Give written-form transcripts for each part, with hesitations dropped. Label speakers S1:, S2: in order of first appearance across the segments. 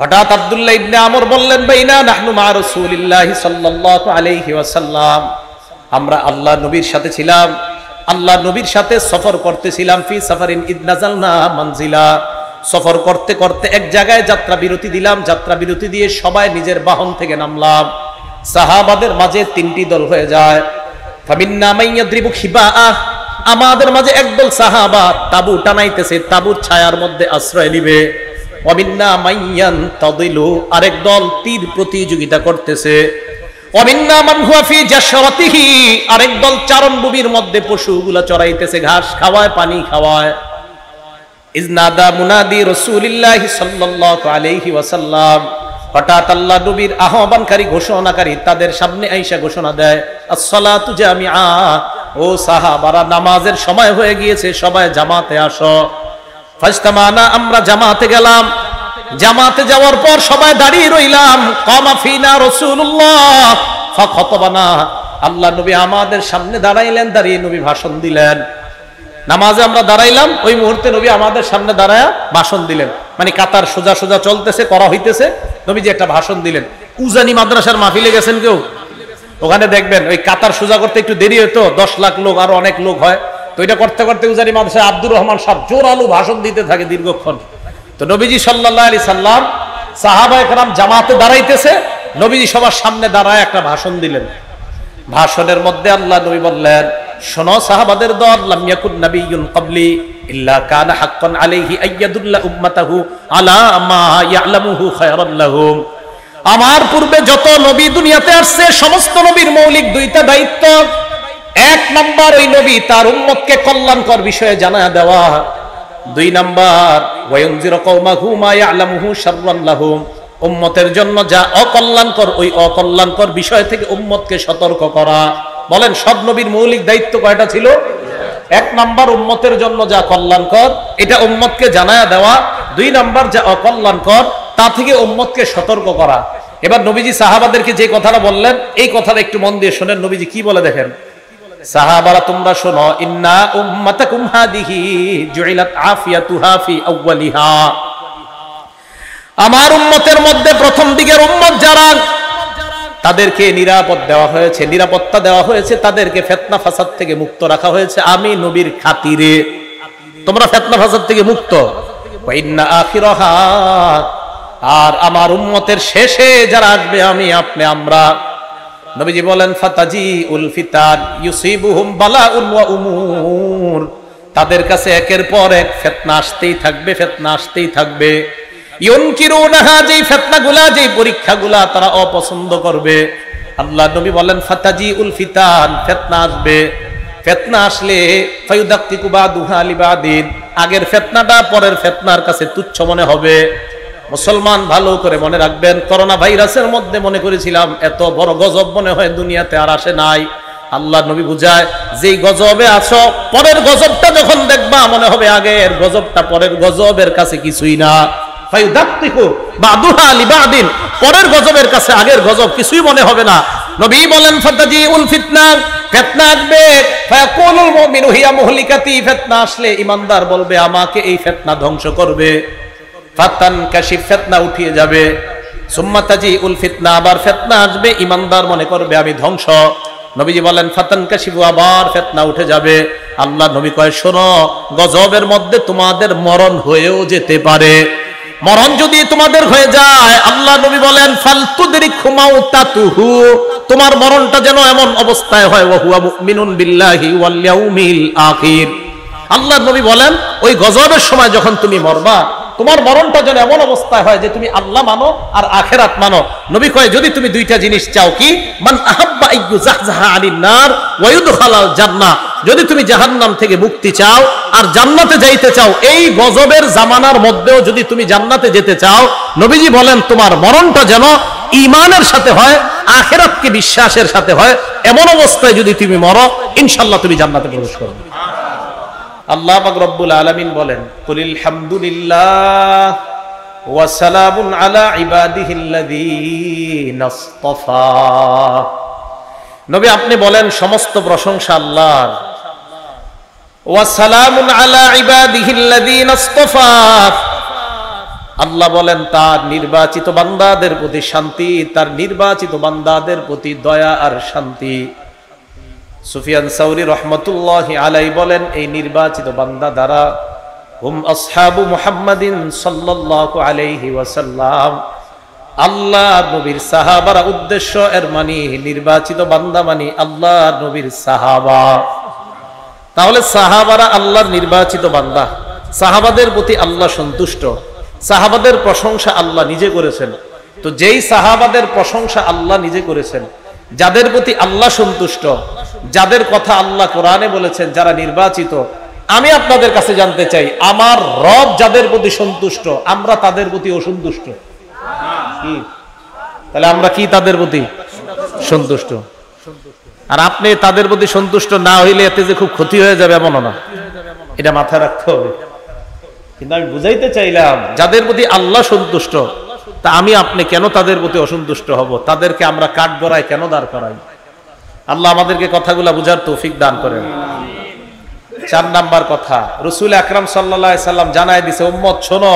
S1: হঠাৎ আব্দুল্লাহ ইবনে আমর বললেন, বাইনা নাহনু মা রাসূলিল্লাহি সাল্লাল্লাহু আলাইহি ওয়াসাল্লাম, আমরা আল্লাহ নবীর সাথে ছিলাম, আল্লাহ নবীর সাথে সফর করতেছিলাম। ফি সাফারিন ইদ নাযালনা মানজিলা, সফর করতে করতে এক জায়গায় যাত্রা বিরতি দিলাম। যাত্রা বিরতি দিয়ে সবাই নিজের বাহন থেকে নামলাম। সাহাবাদের মাঝে তিনটি দল হয়ে যায়। ফামিন্না মাইয়াদ্রিবু খিবাআহ, আমাদের মাঝে একদল সাহাবা তাবু টানাইতেছে, তাবুর ছায়ার মধ্যে আশ্রয় নিবে। ওয়ামিন্না মাইয়ান তাদিলু, আরেক দল তীর প্রতিযোগিতা করতেছে। ওয়ামিন্না মান হুয়া ফি জাশরাতিহি, আরেক দল চারণভূমির মধ্যে পশুগুলা চরাইতেছে, ঘাস খাওয়ায়, পানি খাওয়ায়। ইজনাদা মুনাদি রাসূলিল্লাহি সাল্লাল্লাহু আলাইহি ওয়াসাল্লাম, হঠাৎ আল্লাহ নবীর আহ্বানকারী ঘোষণাকারী তাদের সামনে আইসা ঘোষণা দেয়, আসসালাতু জামিআ, ও সাহাবারা নামাজের সময় হয়ে গিয়েছে, সবাই জামাতে আসো। ফাজতামানা, আমরা জামাতে গেলাম। জামাতে যাওয়ার পর সবাই দাঁড়িয়ে রইলাম। কামা ফিনা রাসূলুল্লাহ ফাখাতাবানা, আল্লাহ নবী আমাদের সামনে দাঁড়াইলেন, দাঁড়িয়ে নবী ভাষণ দিলেন। নামাজে আমরা দাঁড়াইলাম, ওই মুহূর্তে নবী আমাদের সামনে দাঁড়ায়া ভাষণ দিলেন। মানে কাতার সোজা সোজা চলতেছে, করা হইতেছে, নবীজি একটা ভাষণ দিলেন। উজানি মাদ্রাসার মাহফিলে গেছেন কেউ? ওখানে দেখবেন ওই কাতার সোজা করতে একটু দেরি হতো, 10 লাখ লোক আরো অনেক লোক হয়, তো এটা করতে করতে উজানি মাদ্রাসায় আব্দুর রহমান সাহেব জোরালো ভাষণ দিতে থাকে দীর্ঘক্ষণ। তো নবীজি সাল্লাল্লাহু আলাইহি সাল্লাম, সাহাবায়ে কেরাম জামাতে দাঁড়াইতেছে, নবীজি সবার সামনে দাঁড়ায় একটা ভাষণ দিলেন। ভাষণের মধ্যে আল্লাহ নবী বললেন, শোনো সাহাবাদের দল, লাম ইয়াকুন নাবিয়্যুন ক্বাবলি ইল্লা কানা হাক্কান আলাইহি আইয়াদুল্লা উম্মাতাহু আলা মা ইয়ালামুহু খায়রান লাহুম, আমার পূর্বে যত নবী দুনিয়াতে আসছে সমস্ত নবীর মৌলিক দুইটা দায়িত্ব। এক নাম্বার, ওই নবী তার উম্মতকে কল্যাণকর বিষয়ে জানায়া দেওয়া। 2 নাম্বার, ওয়ায়ুনজিরু কওমাহু মা ইয়ালামুহু শাররান লাহুম, উম্মতের জন্য যা অকল্যাণকর ওই অকল্যাণকর বিষয় থেকে উম্মতকে সতর্ক করা। বলেন সব নবীর মৌলিক দায়িত্ব কয়টা ছিল? 1 নাম্বার, উম্মতের জন্য যা কল্যাণকর এটা উম্মতকে জানায়া দেওয়া। 2 নাম্বার, যা অকল্যাণকর তা থেকে উম্মতকে সতর্ক করা। এবার নবীজি সাহাবাদেরকে যে কথাটা বললেন, এই কথাটা একটু মন দিয়ে শুনেন। নবীজি কি বলে দেখেন, সাহাবারা তোমরা শোনো, ইন্না উম্মাতাকুম হাদিহি জুইলাত আফিয়াতুহা ফি আউয়ালিহা, আমার উম্মতের মধ্যে প্রথম দিকের উম্মত যারা, তাদেরকে নিরাপদ দেওয়া হয়েছে, নিরাপত্তা দেওয়া হয়েছে, তাদেরকে ফিতনা ফাসাদ থেকে মুক্ত রাখা হয়েছে আমি নবীর খাতিরে। তোমরা ফিতনা ফাসাদ থেকে মুক্ত। ওয়া ইন্না আখিরাহা, আর আমার উম্মতের শেষে যারা আসবে আমি আপনি আমরা, নবীজি বলেন ফাতাজিউল ফিতান ইউসিবুহুম বালাউন ওয়া উমুর, তাদের কাছে একের পর এক ফিতনা আসতেই থাকবে, ফিতনা আসতেই থাকবে। ইউনকিরুনাহা, যেই ফিতনাগুলা, যেই পরীক্ষাগুলা তারা অপছন্দ করবে। আল্লাহ নবী বলেন ফাতাজিউল ফিতান, ফিতনা আসবে। ফিতনা আসলে ফায়ুদাক্কিকু বাদুহা লিবাদিন, আগের ফিতনাটা পরের ফিতনার কাছে তুচ্ছ মনে হবে। মুসলমান ভালো করে মনে রাখবেন, করোনা ভাইরাসের মধ্যে মনে করেছিলাম এত বড় গজব মনে হয় দুনিয়াতে আর আসে নাই। আল্লাহ নবী বুঝায়, যেই গজবে আছো পরের গজবটা যখন দেখবা মনে হবে আগের গজবটা পরের গজবের কাছে কিছুই না। ফায়ুদাক্কিকু বাদুহা লিবাদিন, পরের গজবের কাছে আগের গজব কিছুই মনে হবে না। নবী বলেন ফাতাজিউল ফিতনা, ফিতনা আসবে। ফায়াকুলুল মুমিনু হিয়া মুহলিকাতি, ফিতনা আসলে ঈমানদার বলবে আমাকে এই ফিতনা ধ্বংস করবে। ফাতান কাশিফ, ফিতনা উঠিয়ে যাবে। সুম্মা তাজিউল ফিতনা, আবার ফিতনা আসবে, ঈমানদার মনে করবে আমি ধ্বংস। নবীজি বলেন ফাতান কাশিফু, আবার ফিতনা উঠে যাবে। আল্লাহ নবী কয় শোনো, গজবের মধ্যে তোমাদের মরণ হয়েও যেতে পারে। মরণ যদি তোমাদের হয়ে যায়, আল্লাহ নবী বলেন ফালতুদরিকহু মাউতাতুহু, তোমার মরণটা যেন এমন অবস্থায় হয় ওয়া হুয়া মুমিনুন বিল্লাহি ওয়াল ইয়াউমিল আখির। আল্লাহ নবী বলেন ওই গজবের সময় যখন তুমি মরবা, তোমার মরণটা যেন এমন অবস্থায় হয় যে তুমি আল্লাহ মানো আর আখিরাত মানো। নবী কয় যদি তুমি দুইটা জিনিস চাও, কি? মান আহাব্বা আইয়ুজাহজাহা আনিন নার ওয়া ইউদখালাল জান্নাহ, যদি তুমি জাহান্নাম থেকে মুক্তি চাও আর জান্নাতে যাইতে চাও, এই গজবের জামানার মধ্যেও যদি তুমি জান্নাতে যেতে চাও, নবীজি বলেন তোমার মরণটা যেন ঈমানের সাথে হয়, আখিরাতকে বিশ্বাসের সাথে হয়। এমন অবস্থায় যদি তুমি মরো, ইনশাআল্লাহ তুমি জান্নাতে প্রবেশ করবে। আল্লাহ পাক রব্বুল আলামিন বলেন কুলিল হামদুলিল্লাহ ওয়া সালামুন আলা ইবাদিহিল্লাযীনা ইসতাফা, নবী আপনি বলেন সমস্ত প্রশংসা আল্লাহর। ওয়া সালামুন আলা ইবাদিহিল্লাযীনা ইসতাফা, আল্লাহ বলেন তার নির্বাচিত বান্দাদের প্রতি শান্তি, তার নির্বাচিত বান্দাদের প্রতি দয়া আর শান্তি। সুফিয়ান সাউরি রহমতুল্লাহি আলাইহি বলেন এই নির্বাচিত বান্দা দ্বারা হুম আসহাবু মুহাম্মাদিন সাল্লাল্লাহু আলাইহি ওয়াসাল্লাম, আল্লাহ নবীর সাহাবারা উদ্দেশ্য, এর মানে নির্বাচিত বান্দা মানে আল্লাহ নবীর সাহাবা। তাহলে সাহাবারা আল্লাহর নির্বাচিত বান্দা, সাহাবাদের প্রতি আল্লাহ সন্তুষ্ট, সাহাবাদের প্রশংসা আল্লাহ নিজে করেছেন। তো যেই সাহাবাদের প্রশংসা আল্লাহ নিজে করেছেন, যাদের প্রতি আল্লাহ সন্তুষ্ট, যাদের কথা আল্লাহ কোরআনে বলেছেন, যারা নির্বাচিত, আমি আপনাদের কাছে জানতে চাই, আমার রব যাদের প্রতি সন্তুষ্ট, আমরা তাদের প্রতি অসন্তুষ্ট কি? তাহলে আমরা কি তাদের প্রতি সন্তুষ্ট? আর আপনি তাদের প্রতি সন্তুষ্ট না হইলে এতে যে খুব ক্ষতি হয়ে যাবে এমনও না, এটা মাথায় রাখতে হবে। কিন্তু আমি বুঝাইতে চাইলাম, যাদের প্রতি আল্লাহ সন্তুষ্ট, তা আমি আপনি কেন তাদের প্রতি অসন্তুষ্ট হব? তাদেরকে আমরা কাঠ গড়ায় কেন দাঁড় করাই? আল্লাহ আমাদেরকে কথাগুলা বুঝার তৌফিক দান করেন। 4 নাম্বার কথা, রাসূল আকরাম সাল্লাল্লাহু আলাইহি সাল্লাম জানায় দিয়েছে, উম্মত শোনো,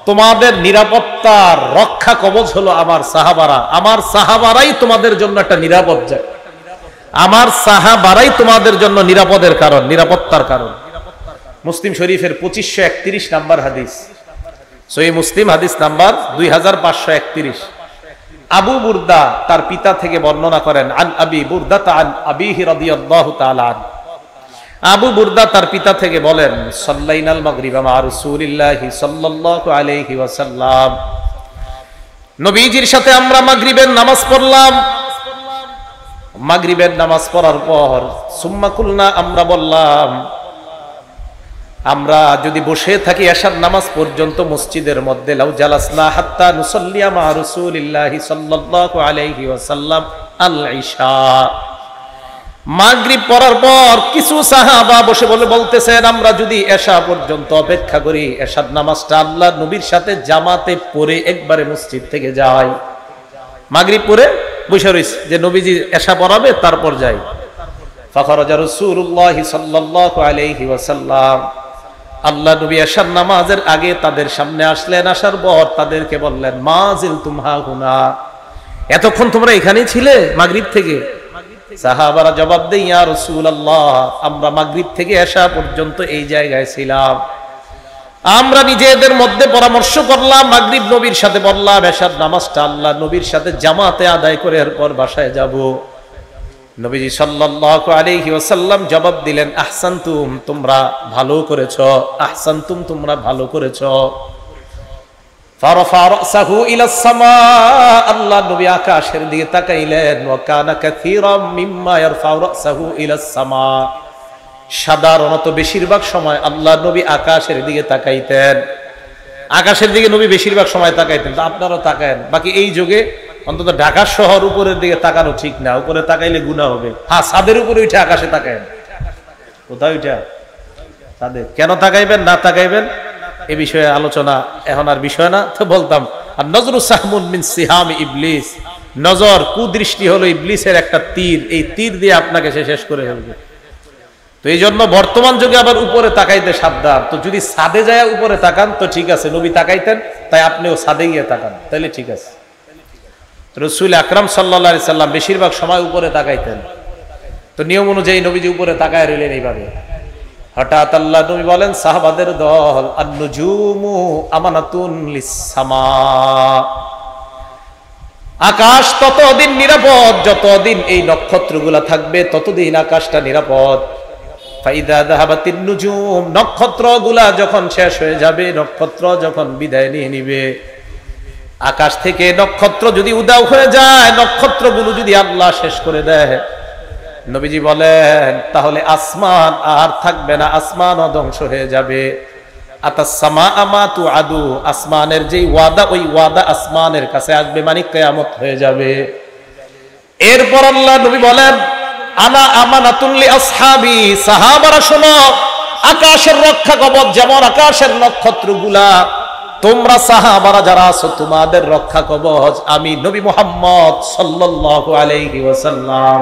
S1: তোমাদের নিরাপত্তার রক্ষা কবচ হলো আমার সাহাবারা। আমার সাহাবারাই তোমাদের জন্য একটা নিরাপদ জায়গা, আমার সাহাবারাই তোমাদের জন্য নিরাপদের কারণ, নিরাপত্তার কারণ। মুসলিম শরীফের 2531 নাম্বার হাদিস, সহিহ মুসলিম হাদিস নাম্বার 2531। আবু বুরদা তার পিতা থেকে বর্ণনা করেন, আন আবি বুরদা আন আবিহি রাদিয়াল্লাহু তাআলা আনহু, আবু বুরদা তার পিতা থেকে বলেন, সাল্লাইনাল মাগরিবা মা রাসূলিল্লাহি সাল্লাল্লাহু আলাইহি ওয়াসাল্লাম, নবীজির সাথে আমরা মাগরিবের নামাজ পড়লাম। মাগরিবের নামাজ পড়ার পর সুম্মা কুলনা, আমরা বললাম, আমরা যদি বসে থাকি এশার নামাজ পর্যন্ত মসজিদের মধ্যে, লাউ জালাসনা হাত্তা নুসাল্লিয়া মা রাসূলিল্লাহি সাল্লাল্লাহু আলাইহি ওয়াসাল্লাম আল ইশা, মাগরিব পড়ার পর কিছু সাহাবা বসে বলতেছেন, আমরা যদি এশা পর্যন্ত অপেক্ষা করি, এশার নামাজটা আল্লাহ নবীর সাথে জামাতে পড়ে একবারে মসজিদ থেকে যাই। মাগরিব পড়ে বসে রইছে যে নবীজি এশা পড়াবে, তারপর যাই। ফাখরাজা রাসূলুল্লাহি সাল্লাল্লাহু আলাইহি ওয়াসাল্লাম, আল্লাহ নবী এশার নামাজের আগে তাদের সামনে আসলেন। আসার পর তাদেরকে বললেন, মা জিলতুম হাহুনা, এতক্ষণ তোমরা এখানেই ছিলে মাগরিব থেকে? সাহাবারা জবাব দেয়, ইয়া রাসূলুল্লাহ, আমরা মাগরিব থেকে এশা পর্যন্ত এই জায়গায় ছিলাম। আমরা নিজেদের মধ্যে পরামর্শ করলাম, মাগরিব নবীর সাথে পড়লাম, এশার নামাজটা আল্লাহ নবীর সাথে জামাতে আদায় করে এরপর বাসায় যাব। নবীজি সাল্লাল্লাহু আলাইহি ওয়াসাল্লাম জবাব দিলেন, আহসানতুম, তোমরা ভালো করেছো, আহসানতুম, তোমরা ভালো করেছো। ফারাফা রাসাহু ইলাস সামা, আল্লাহ নবী আকাশের দিকে তাকাইলেন। ওয়া কানা কাসীরাম মিম্মা ইয়ারফাউ রাসাহু ইলাস সামা, সাধারণত বেশিরভাগ সময় আল্লাহ নবী আকাশের দিকে তাকাইতেন, আকাশের দিকে নবী বেশিরভাগ সময় তাকাইতেন। তো আপনারাও তাকায়েন, বাকি এই যুগে অন্তত ঢাকা শহর উপরের দিকে তাকানো ঠিক না, উপরে তাকাইলে গুনাহ হবে। হ্যাঁ, ছাদের উপরে উঠে আকাশে তাকায়েন। কোথায় উঠে? ছাদে। কেন তাকাইবেন না তাকাইবেন এ বিষয়ে আলোচনা এখন আর বিষয় না, তো বলতাম, আর নজরু সাহমুন মিন সিহাম ইবলিস, নজর কুদৃষ্টি হলো ইবলিসের একটা তীর, এই তীর দিয়ে আপনাকে সে শেষ করে ফেলবে। তো এই জন্য বর্তমান যুগে আবার উপরে তাকাইতে সাবধান। তো যদি ছাদে যায় উপরে তাকান তো ঠিক আছে, নবী তাকাইতেন, তাই আপনিও ছাদে গিয়ে তাকান, তাহলে ঠিক আছে। রাসূল আকরাম সাল্লাল্লাহু আলাইহি সাল্লাম বেশিরভাগ সময় উপরে তাকাইতেন। তো নিয়ম অনুযায়ী নবীজি উপরে তাকায় রইলেন এইভাবে। হঠাৎ আল্লাহ নবী বলেন, সাহাবাদের দল, আন-নুজুমু আমানাতুন লিস-সামা, আকাশ ততদিন নিরাপদ যতদিন এই নক্ষত্রগুলা থাকবে, ততদিন আকাশটা নিরাপদ। ফাইদা যাহাবাতিন নুজুম, নক্ষত্রগুলা যখন শেষ হয়ে যাবে, নক্ষত্র যখন বিদায় নিয়ে নিবে, আকাশ থেকে নক্ষত্র যদি উদাও হয়ে যায়, নক্ষত্রগুলো যদি আল্লাহ শেষ করে দেয়, নবীজি বলেন তাহলে আসমান আর থাকবে না, আসমানও ধ্বংস হয়ে যাবে। আতাসসামা আমা তুআদু, আসমানের যেই ওয়াদা, ওই ওয়াদা আসমানের কাছে আসবে, মানে কিয়ামত হয়ে যাবে। এরপর আল্লাহ নবী বলেন, আনা আমানাতুন লি আসহাবি, সাহাবারা শোনো, আকাশের রক্ষা কবচ যেমন আকাশের নক্ষত্রগুলা, তোমরা সাহাবারা যারা আছো তোমাদের রক্ষা কবচ আমি নবী মুহাম্মদ সাল্লাল্লাহু আলাইহি ওয়াসাল্লাম,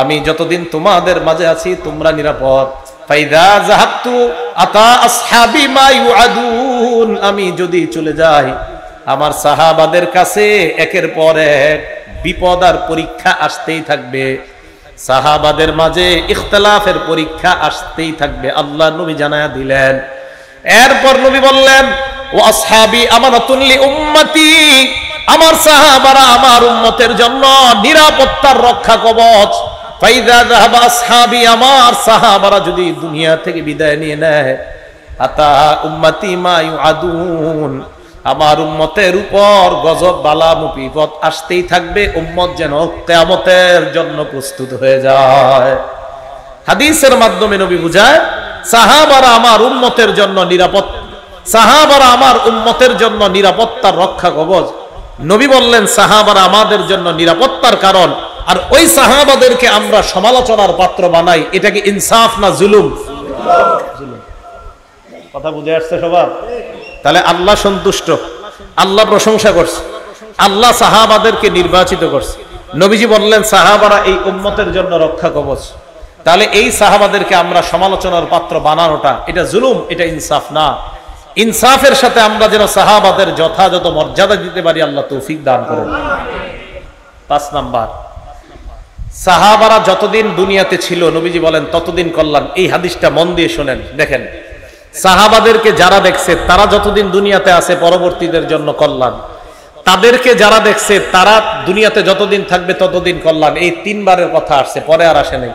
S1: আমি যতদিন তোমাদের মাঝে আছি তোমরা নিরাপদ। ফাইদা যাহাবতু আতা আসহাবি মা ইউআদুন, আমি যদি চলে যাই আমার সাহাবাদের কাছে একের পর এক বিপদ আর পরীক্ষা আসতেই থাকবে, সাহাবাদের মাঝে ইখতিলাফের পরীক্ষা আসতেই থাকবে, আল্লাহ নবী জানায়া দিলেন। এরপর নবী বললেন ওয়া আসহাবি আমানাতুন লি উম্মতি, আমার সাহাবারা আমার উম্মতের জন্য নিরাপত্তার রক্ষা কবচ। ফাইদা যাহাবা আসহাবি, আমার সাহাবারা যদি দুনিয়া থেকে বিদায় নিয়ে নেয়, আতা উম্মতি মা ইউআদুন, আমার উম্মতের উপর গজব বালা মুসিবত আসতেই থাকবে, উম্মত যেন কিয়ামতের জন্য প্রস্তুত হয়ে যায়। হাদিসের মাধ্যমে নবী বুঝায় সাহাবারা আমার উম্মতের জন্য নিরাপদ, সাহাবারা আমার উম্মতের জন্য নিরাপত্তার রক্ষা কবচ। নবী বললেন সাহাবারা আমাদের জন্য নিরাপত্তার কারণ, আর ওই সাহাবাদেরকে আমরা সমালোচনার পাত্র বানাই, এটা কি ইনসাফ না জুলুম? কথা বুঝে আসছে সবার? তাহলে আল্লাহ সন্তুষ্ট, আল্লাহ প্রশংসা করছে, আল্লাহ সাহাবাদেরকে নির্বাচিত করছে। নবীজি বললেন সাহাবারা এই উম্মতের জন্য রক্ষা কবচ। তাহলে এই সাহাবাদেরকে আমরা সমালোচনার পাত্র বানানোটা এটা জুলুম, এটা ইনসাফ না। ইনসাফের সাথে আমরা যেন সাহাবাদের যথাযথ মর্যাদা দিতে পারি, আল্লাহ তৌফিক দান করেন। 5 নাম্বার, সাহাবারা যতদিন দুনিয়াতে ছিল নবীজি বলেন ততদিন কল্যাণ। এই হাদিসটা মন দিয়ে শোনেন, দেখেন সাহাবাদেরকে যারা দেখছে তারা যতদিন দুনিয়াতে আছে পরবর্তীদের জন্য কল্যাণ, তাদেরকে যারা দেখছে তারা দুনিয়াতে যতদিন থাকবে ততদিন কল্যাণ। এই 3 বারের কথা আসছে, পরে আর আসে নাই।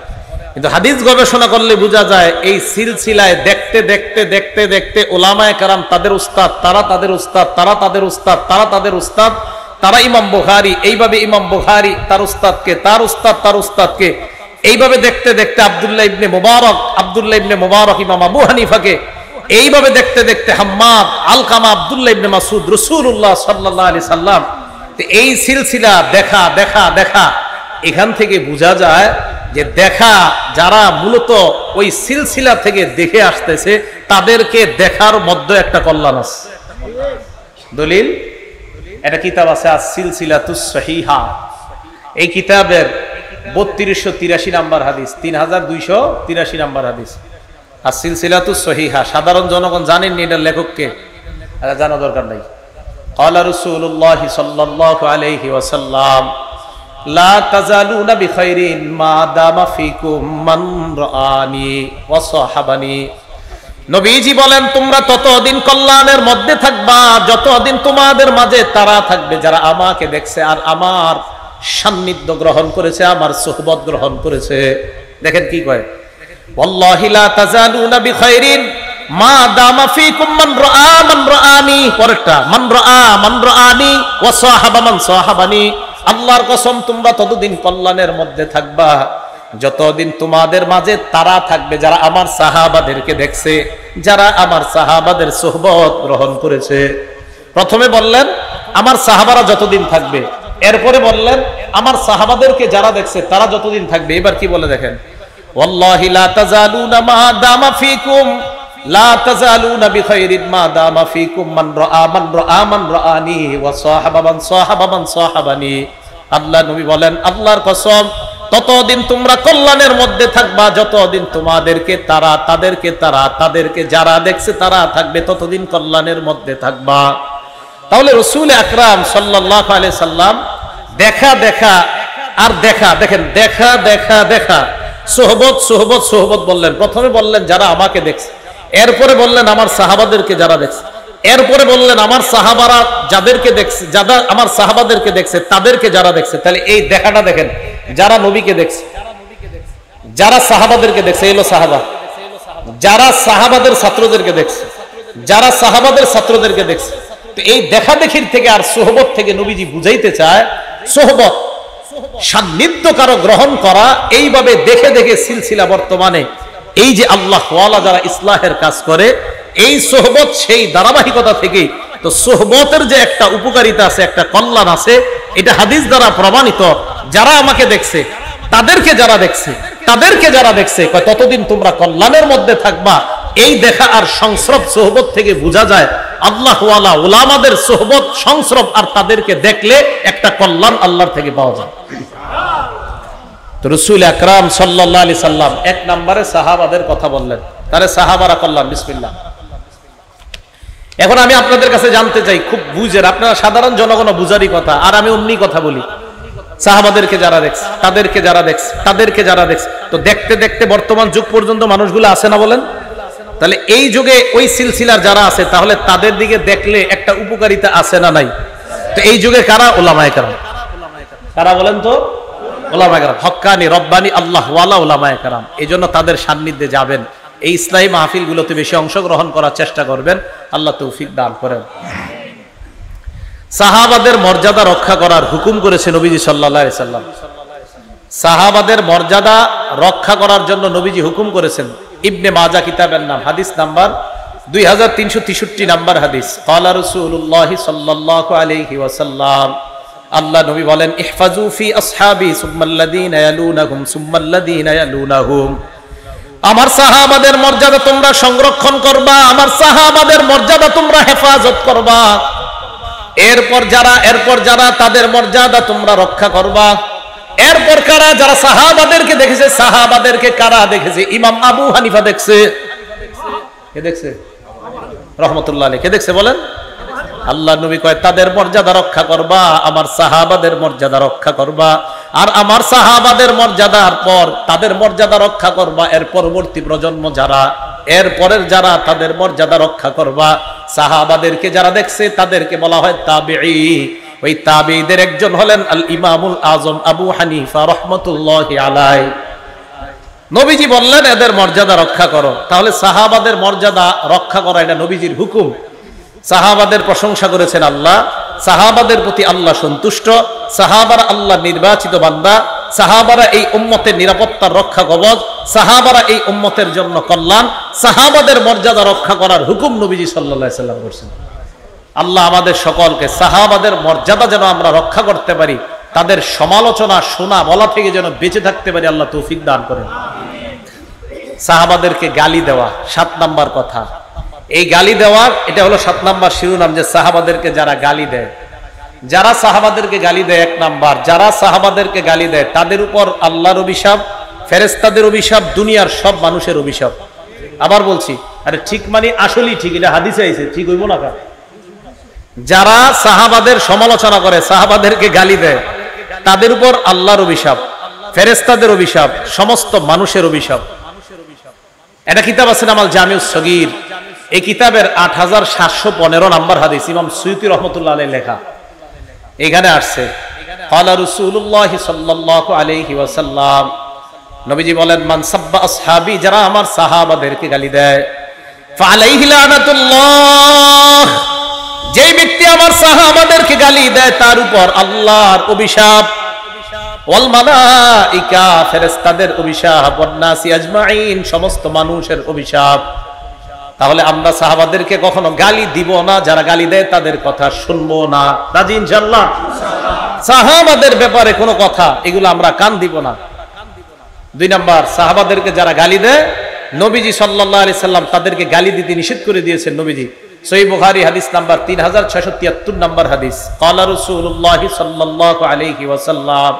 S1: কিন্তু হাদিস গবেষণা করলে বোঝা যায় এই সিলসিলায় দেখতে দেখতে দেখতে দেখতে উলামায়ে কেরাম তাদের উস্তাদ, তারা তাদের উস্তাদ, তারা তাদের উস্তাদ, তারা তাদের উস্তাদ, তারা ইমাম বুখারী, এইভাবে ইমাম বুখারী তার উস্তাদকে, তার উস্তাদ তার উস্তাদকে, এইভাবে দেখতে দেখতে আব্দুল্লাহ ইবনে মুবারক ইমাম আবু হানিফাকে, এইভাবে দেখতে দেখতে হাম্মাদ, আলকামা, আব্দুল্লাহ ইবনে মাসউদ, রাসূলুল্লাহ সাল্লাল্লাহু আলাইহি সাল্লাম। এই সিলসিলা দেখা দেখা দেখা, এখান থেকে বোঝা যায় যে দেখা যারা মূলত ওই সিলসিলা থেকে দেখে আসতেছে তাদেরকে দেখার মধ্যে একটা কল্যাণ আছে। দলিল, একটা কিতাব আছে আস-সিলসিলাতুস সহিহা, এই কিতাবের 3283 নাম্বার হাদিস, 3283 নাম্বার হাদিস, আস-সিলসিলাতুস সহিহা। সাধারণ জনগণ জানেননি এটার লেখককে, জানা দরকার নাই। ক্বালা রাসূলুল্লাহ সাল্লাল্লাহু আলাইহি ওয়াসাল্লাম লা তাজালুনা বিখাইরিন মা দামা ফিকুম মান রাআনি ওয়া সাহাবানি। নবীজি বলেন তোমরা ততদিন কল্যাণের মধ্যে থাকবা যতদিন তোমাদের মাঝে তারা থাকবে যারা আমাকে দেখছে আর আমার সান্নিধ্য গ্রহণ করেছে, আমার সুহবত গ্রহণ করেছে। দেখেন কি কয়, ওয়াল্লাহি লা তাজালুনা বিখাইরিন মা দামা ফিকুম মান রাআনি, পরেরটা মান রাআনি ওয়া সাহাবা মান সাহাবানি। আল্লাহর কসম তোমরা ততদিন কল্যাণের মধ্যে থাকবা যতদিন তোমাদের মাঝে তারা থাকবে যারা আমার সাহাবাদেরকে দেখছে, যারা আমার সাহাবাদের সুহবত গ্রহণ করেছে। প্রথমে বললেন আমার সাহাবারা যতদিন থাকবে, এরপরে বললেন আমার সাহাবাদেরকে যারা দেখছে তারা যতদিন থাকবে। এবার কি বলে দেখেন, ওয়াল্লাহি লা তাজালুনা মা দামা ফিকুম লা তাজালুনা বিখাইরিন মা দামা ফিকুম মান রাআনি ওয়া সাহাবা মান সাহাবানি। আল্লাহ নবী বলেন আল্লাহর কসম ততদিন তোমরা কল্যাণের মধ্যে থাকবা যতদিন তোমাদেরকে তারা, তাদেরকে তারা, তাদেরকে যারা দেখছে তারা থাকবে, ততদিন কল্যাণের মধ্যে থাকবা। তাহলে রাসূল আকরাম সাল্লাল্লাহু আলাইহি সাল্লাম দেখা দেখা আর দেখা, দেখেন দেখা দেখা দেখা, সুহবত সুহবত সুহবত বললেন। প্রথমে বললেন যারা আমাকে দেখছে, এরপরে বললেন আমার সাহাবাদেরকে যারা দেখছে, এরপরে বললেন আমার সাহাবারা যাদেরকে দেখছে, যারা আমার সাহাবাদেরকে দেখছে তাদেরকে যারা দেখছে। তাহলে এই দেখাটা দেখেন, যারা নবীকে দেখছে, যারা সাহাবাদেরকে দেখছে, এলো সাহাবা, যারা সাহাবাদের ছাত্রদেরকে দেখছে, যারা সাহাবাদের ছাত্রদেরকে দেখছে। তো এই দেখা দেখির থেকে আর সোহবত থেকে নবীজি বুঝাইতে চায় সোহবত সান্নিধ্য কারো গ্রহণ করা, এইভাবে দেখে দেখে সিলসিলা বর্তমানে এই যে আল্লাহ ওয়ালা যারা ইসলাহের কাজ করে, এই সোহবত সেই ধারাবাহিকতা থেকে। তো সোহবতের যে একটা উপকারিতা আছে, একটা কল্যাণ আছে, এটা হাদিস দ্বারা প্রমাণিত। যারা আমাকে দেখছে, তাদেরকে যারা দেখছে, তাদেরকে যারা দেখছে, ততদিন তোমরা কল্যাণের মধ্যে থাকবা। এই দেখা আর সংস্রব সোহবত থেকে বোঝা যায় আল্লাহ ওয়ালা উলামাদের সোহবত সংস্রব, আর তাদেরকে দেখলে একটা কল্যাণ আল্লাহর থেকে পাওয়া যায়। তো রাসূল আকরাম সাল্লাল্লাহু আলাইহি সাল্লাম এক নম্বরে সাহাবাদের কথা বললেন। তাহলে সাহাবারা করলাম বিসমিল্লাহ। এখন আমি আপনাদের কাছে জানতে চাই, খুব বুঝের, আপনারা সাধারণ জনগণ বুঝারই কথা, আর আমি অমনি কথা বলি। সাহাবাদেরকে যারা দেখছে, তাদেরকে যারা দেখছে, তাদেরকে যারা দেখছে, তো দেখতে দেখতে বর্তমান যুগ পর্যন্ত মানুষগুলো আছে না বলেন? তাহলে এই যুগে ওই সিলসিলার যারা আছে, তাহলে তাদের দিকে দেখলে একটা উপকারিতা আছে না নাই? তো এই যুগে কারা? উলামায়ে কেরাম। কারা বলেন তো? উলামায়ে কেরাম, হক্কানি রব্বানি আল্লাহ ওয়ালা উলামায়ে কেরাম। এই জন্য তাদের সান্নিধ্যে যাবেন, এই ইসলামী মাহফিলগুলোতে বেশি অংশগ্রহণ করার চেষ্টা করবেন। আল্লাহ তৌফিক দান করেন। সাহাবাদের মর্যাদা রক্ষা করার হুকুম করেছে নবীজি সাল্লাল্লাহু আলাইহি সাল্লাম। সাহাবাদের মর্যাদা রক্ষা করার জন্য নবীজি হুকুম করেছেন। ইবনে মাজাহ কিতাবের নাম, হাদিস নাম্বার 2363 নাম্বার হাদিস। ক্বালা রাসূলুল্লাহ সাল্লাল্লাহু আলাইহি ওয়াসাল্লাম, আল্লাহ নবী বলেন, ইহফাজু ফি আসহাবি সুম্মাল্লাযীনা ইয়ালুনাহুম সুম্মাল্লাযীনা ইয়ালুনাহুম। আমার সাহাবাদের মর্যাদা তোমরা সংরক্ষণ করবা, আমার সাহাবাদের মর্যাদা তোমরা হেফাজত করবা। এরপর যারা তাদের মর্যাদা তোমরা রক্ষা করবা। এরপর কারা? যারা সাহাবাদেরকে দেখেছে। সাহাবাদেরকে কারা দেখেছে? ইমাম আবু হানিফা দেখছে। কে দেখছে? রহমতুল্লাহ আলাইহি। কে দেখছে বলেন? আল্লাহ নবী কয়, তাদের মর্যাদা রক্ষা করবা, আমার সাহাবাদের মর্যাদা রক্ষা করবা। আর আমার সাহাবাদের মর্যাদার পর তাদের মর্যাদা রক্ষা করবা। এর পরবর্তী প্রজন্ম যারা, এর পরের যারা, তাদের মর্যাদা রক্ষা করবা। সাহাবাদেরকে যারা দেখছে তাদেরকে বলা হয় তাবিঈ। ওই তাবিঈদের একজন হলেন আল ইমামুল আজম আবু হানিফা রাহমাতুল্লাহি আলাইহি। নবীজি বললেন এদের মর্যাদা রক্ষা করো। তাহলে সাহাবাদের মর্যাদা রক্ষা করা এটা নবীজির হুকুম। সাহাবাদের প্রশংসা করেছেন আল্লাহ, সাহাবাদের প্রতি আল্লাহ সন্তুষ্ট, সাহাবারা আল্লাহ নির্বাচিত বান্দা, সাহাবারা এই উম্মতের নিরাপত্তার রক্ষা কবচ, সাহাবারা এই উম্মতের জন্য কল্যাণ। সাহাবাদের মর্যাদা রক্ষা করার হুকুম নবীজি সাল্লাল্লাহু আলাইহি সাল্লাম করেছেন। আল্লাহ আমাদের সকলকে সাহাবাদের মর্যাদা যেন আমরা রক্ষা করতে পারি, তাদের সমালোচনা শোনা বলা থেকে যেন বেঁচে থাকতে পারি, আল্লাহ তৌফিক দান করেন। সাহাবাদেরকে গালি দেওয়া 7 নাম্বার কথা। এই গালি দেওয়ার এটা হলো 7 নাম্বার শিরোনাম, যে সাহাবাদেরকে যারা গালি দেয়, যারা সাহাবাদেরকে গালি দেয় 1 নাম্বার, যারা সাহাবাদেরকে গালি দেয় তাদের উপর আল্লাহর অভিশাপ, ফেরেশতাদের অভিশাপ, দুনিয়ার সব মানুষের অভিশাপ। আবার বলছি, আরে ঠিক মানে আসলেই ঠিক, এটা হাদিসে আইছে, ঠিক হইব না? যারা সাহাবাদের সমালোচনা করে, সাহাবাদেরকে গালি দেয়, তাদের উপর আল্লাহর অভিশাপ, ফেরেশতাদের অভিশাপ, সমস্ত মানুষের অভিশাপ। এটা কিতাব আছে নাম আল জামিউস সগীর। এই কিতাবের 8715 নাম্বার হাদিস, ইমাম সুয়ুতী রাহমাতুল্লাহ আলাইহি লেখা। এখানে আসছে, ক্বালা রাসূলুল্লাহ সাল্লাল্লাহু আলাইহি ওয়াসাল্লাম, নবীজি বলেন, মান সাব্বা আসহাবি, যারা আমার সাহাবাদেরকে গালি দেয়, ফালাইহি লানাতুল্লাহ, যে ব্যক্তি আমার সাহাবাদেরকে গালি দেয় তার উপর আল্লাহর অভিশাপ, ওয়াল মালাইকা, ফেরেশতাদের অভিশাপ, ওয়ান নাসি আজমাইন, সমস্ত মানুষের অভিশাপ। তাহলে আমরা সাহাবাদেরকে কখনো গালি দিব না, যারা গালি দেয় তাদের কথা শুনবো না। রাজি ইনশাআল্লাহ? সাহাবাদের ব্যাপারে কোনো কথা এগুলো আমরা কান দিব না। 2 নাম্বার, সাহাবাদেরকে যারা গালি দেয়, নবীজি সাল্লাল্লাহু আলাইহি সাল্লাম তাদেরকে গালি দিতে নিষেধ করে দিয়েছেন। নবীজি সহিহ বুখারী হাদিস নাম্বার 3673 নাম্বার হাদিস। ক্বালা রাসূলুল্লাহ সাল্লাল্লাহু আলাইহি ওয়াসাল্লাম,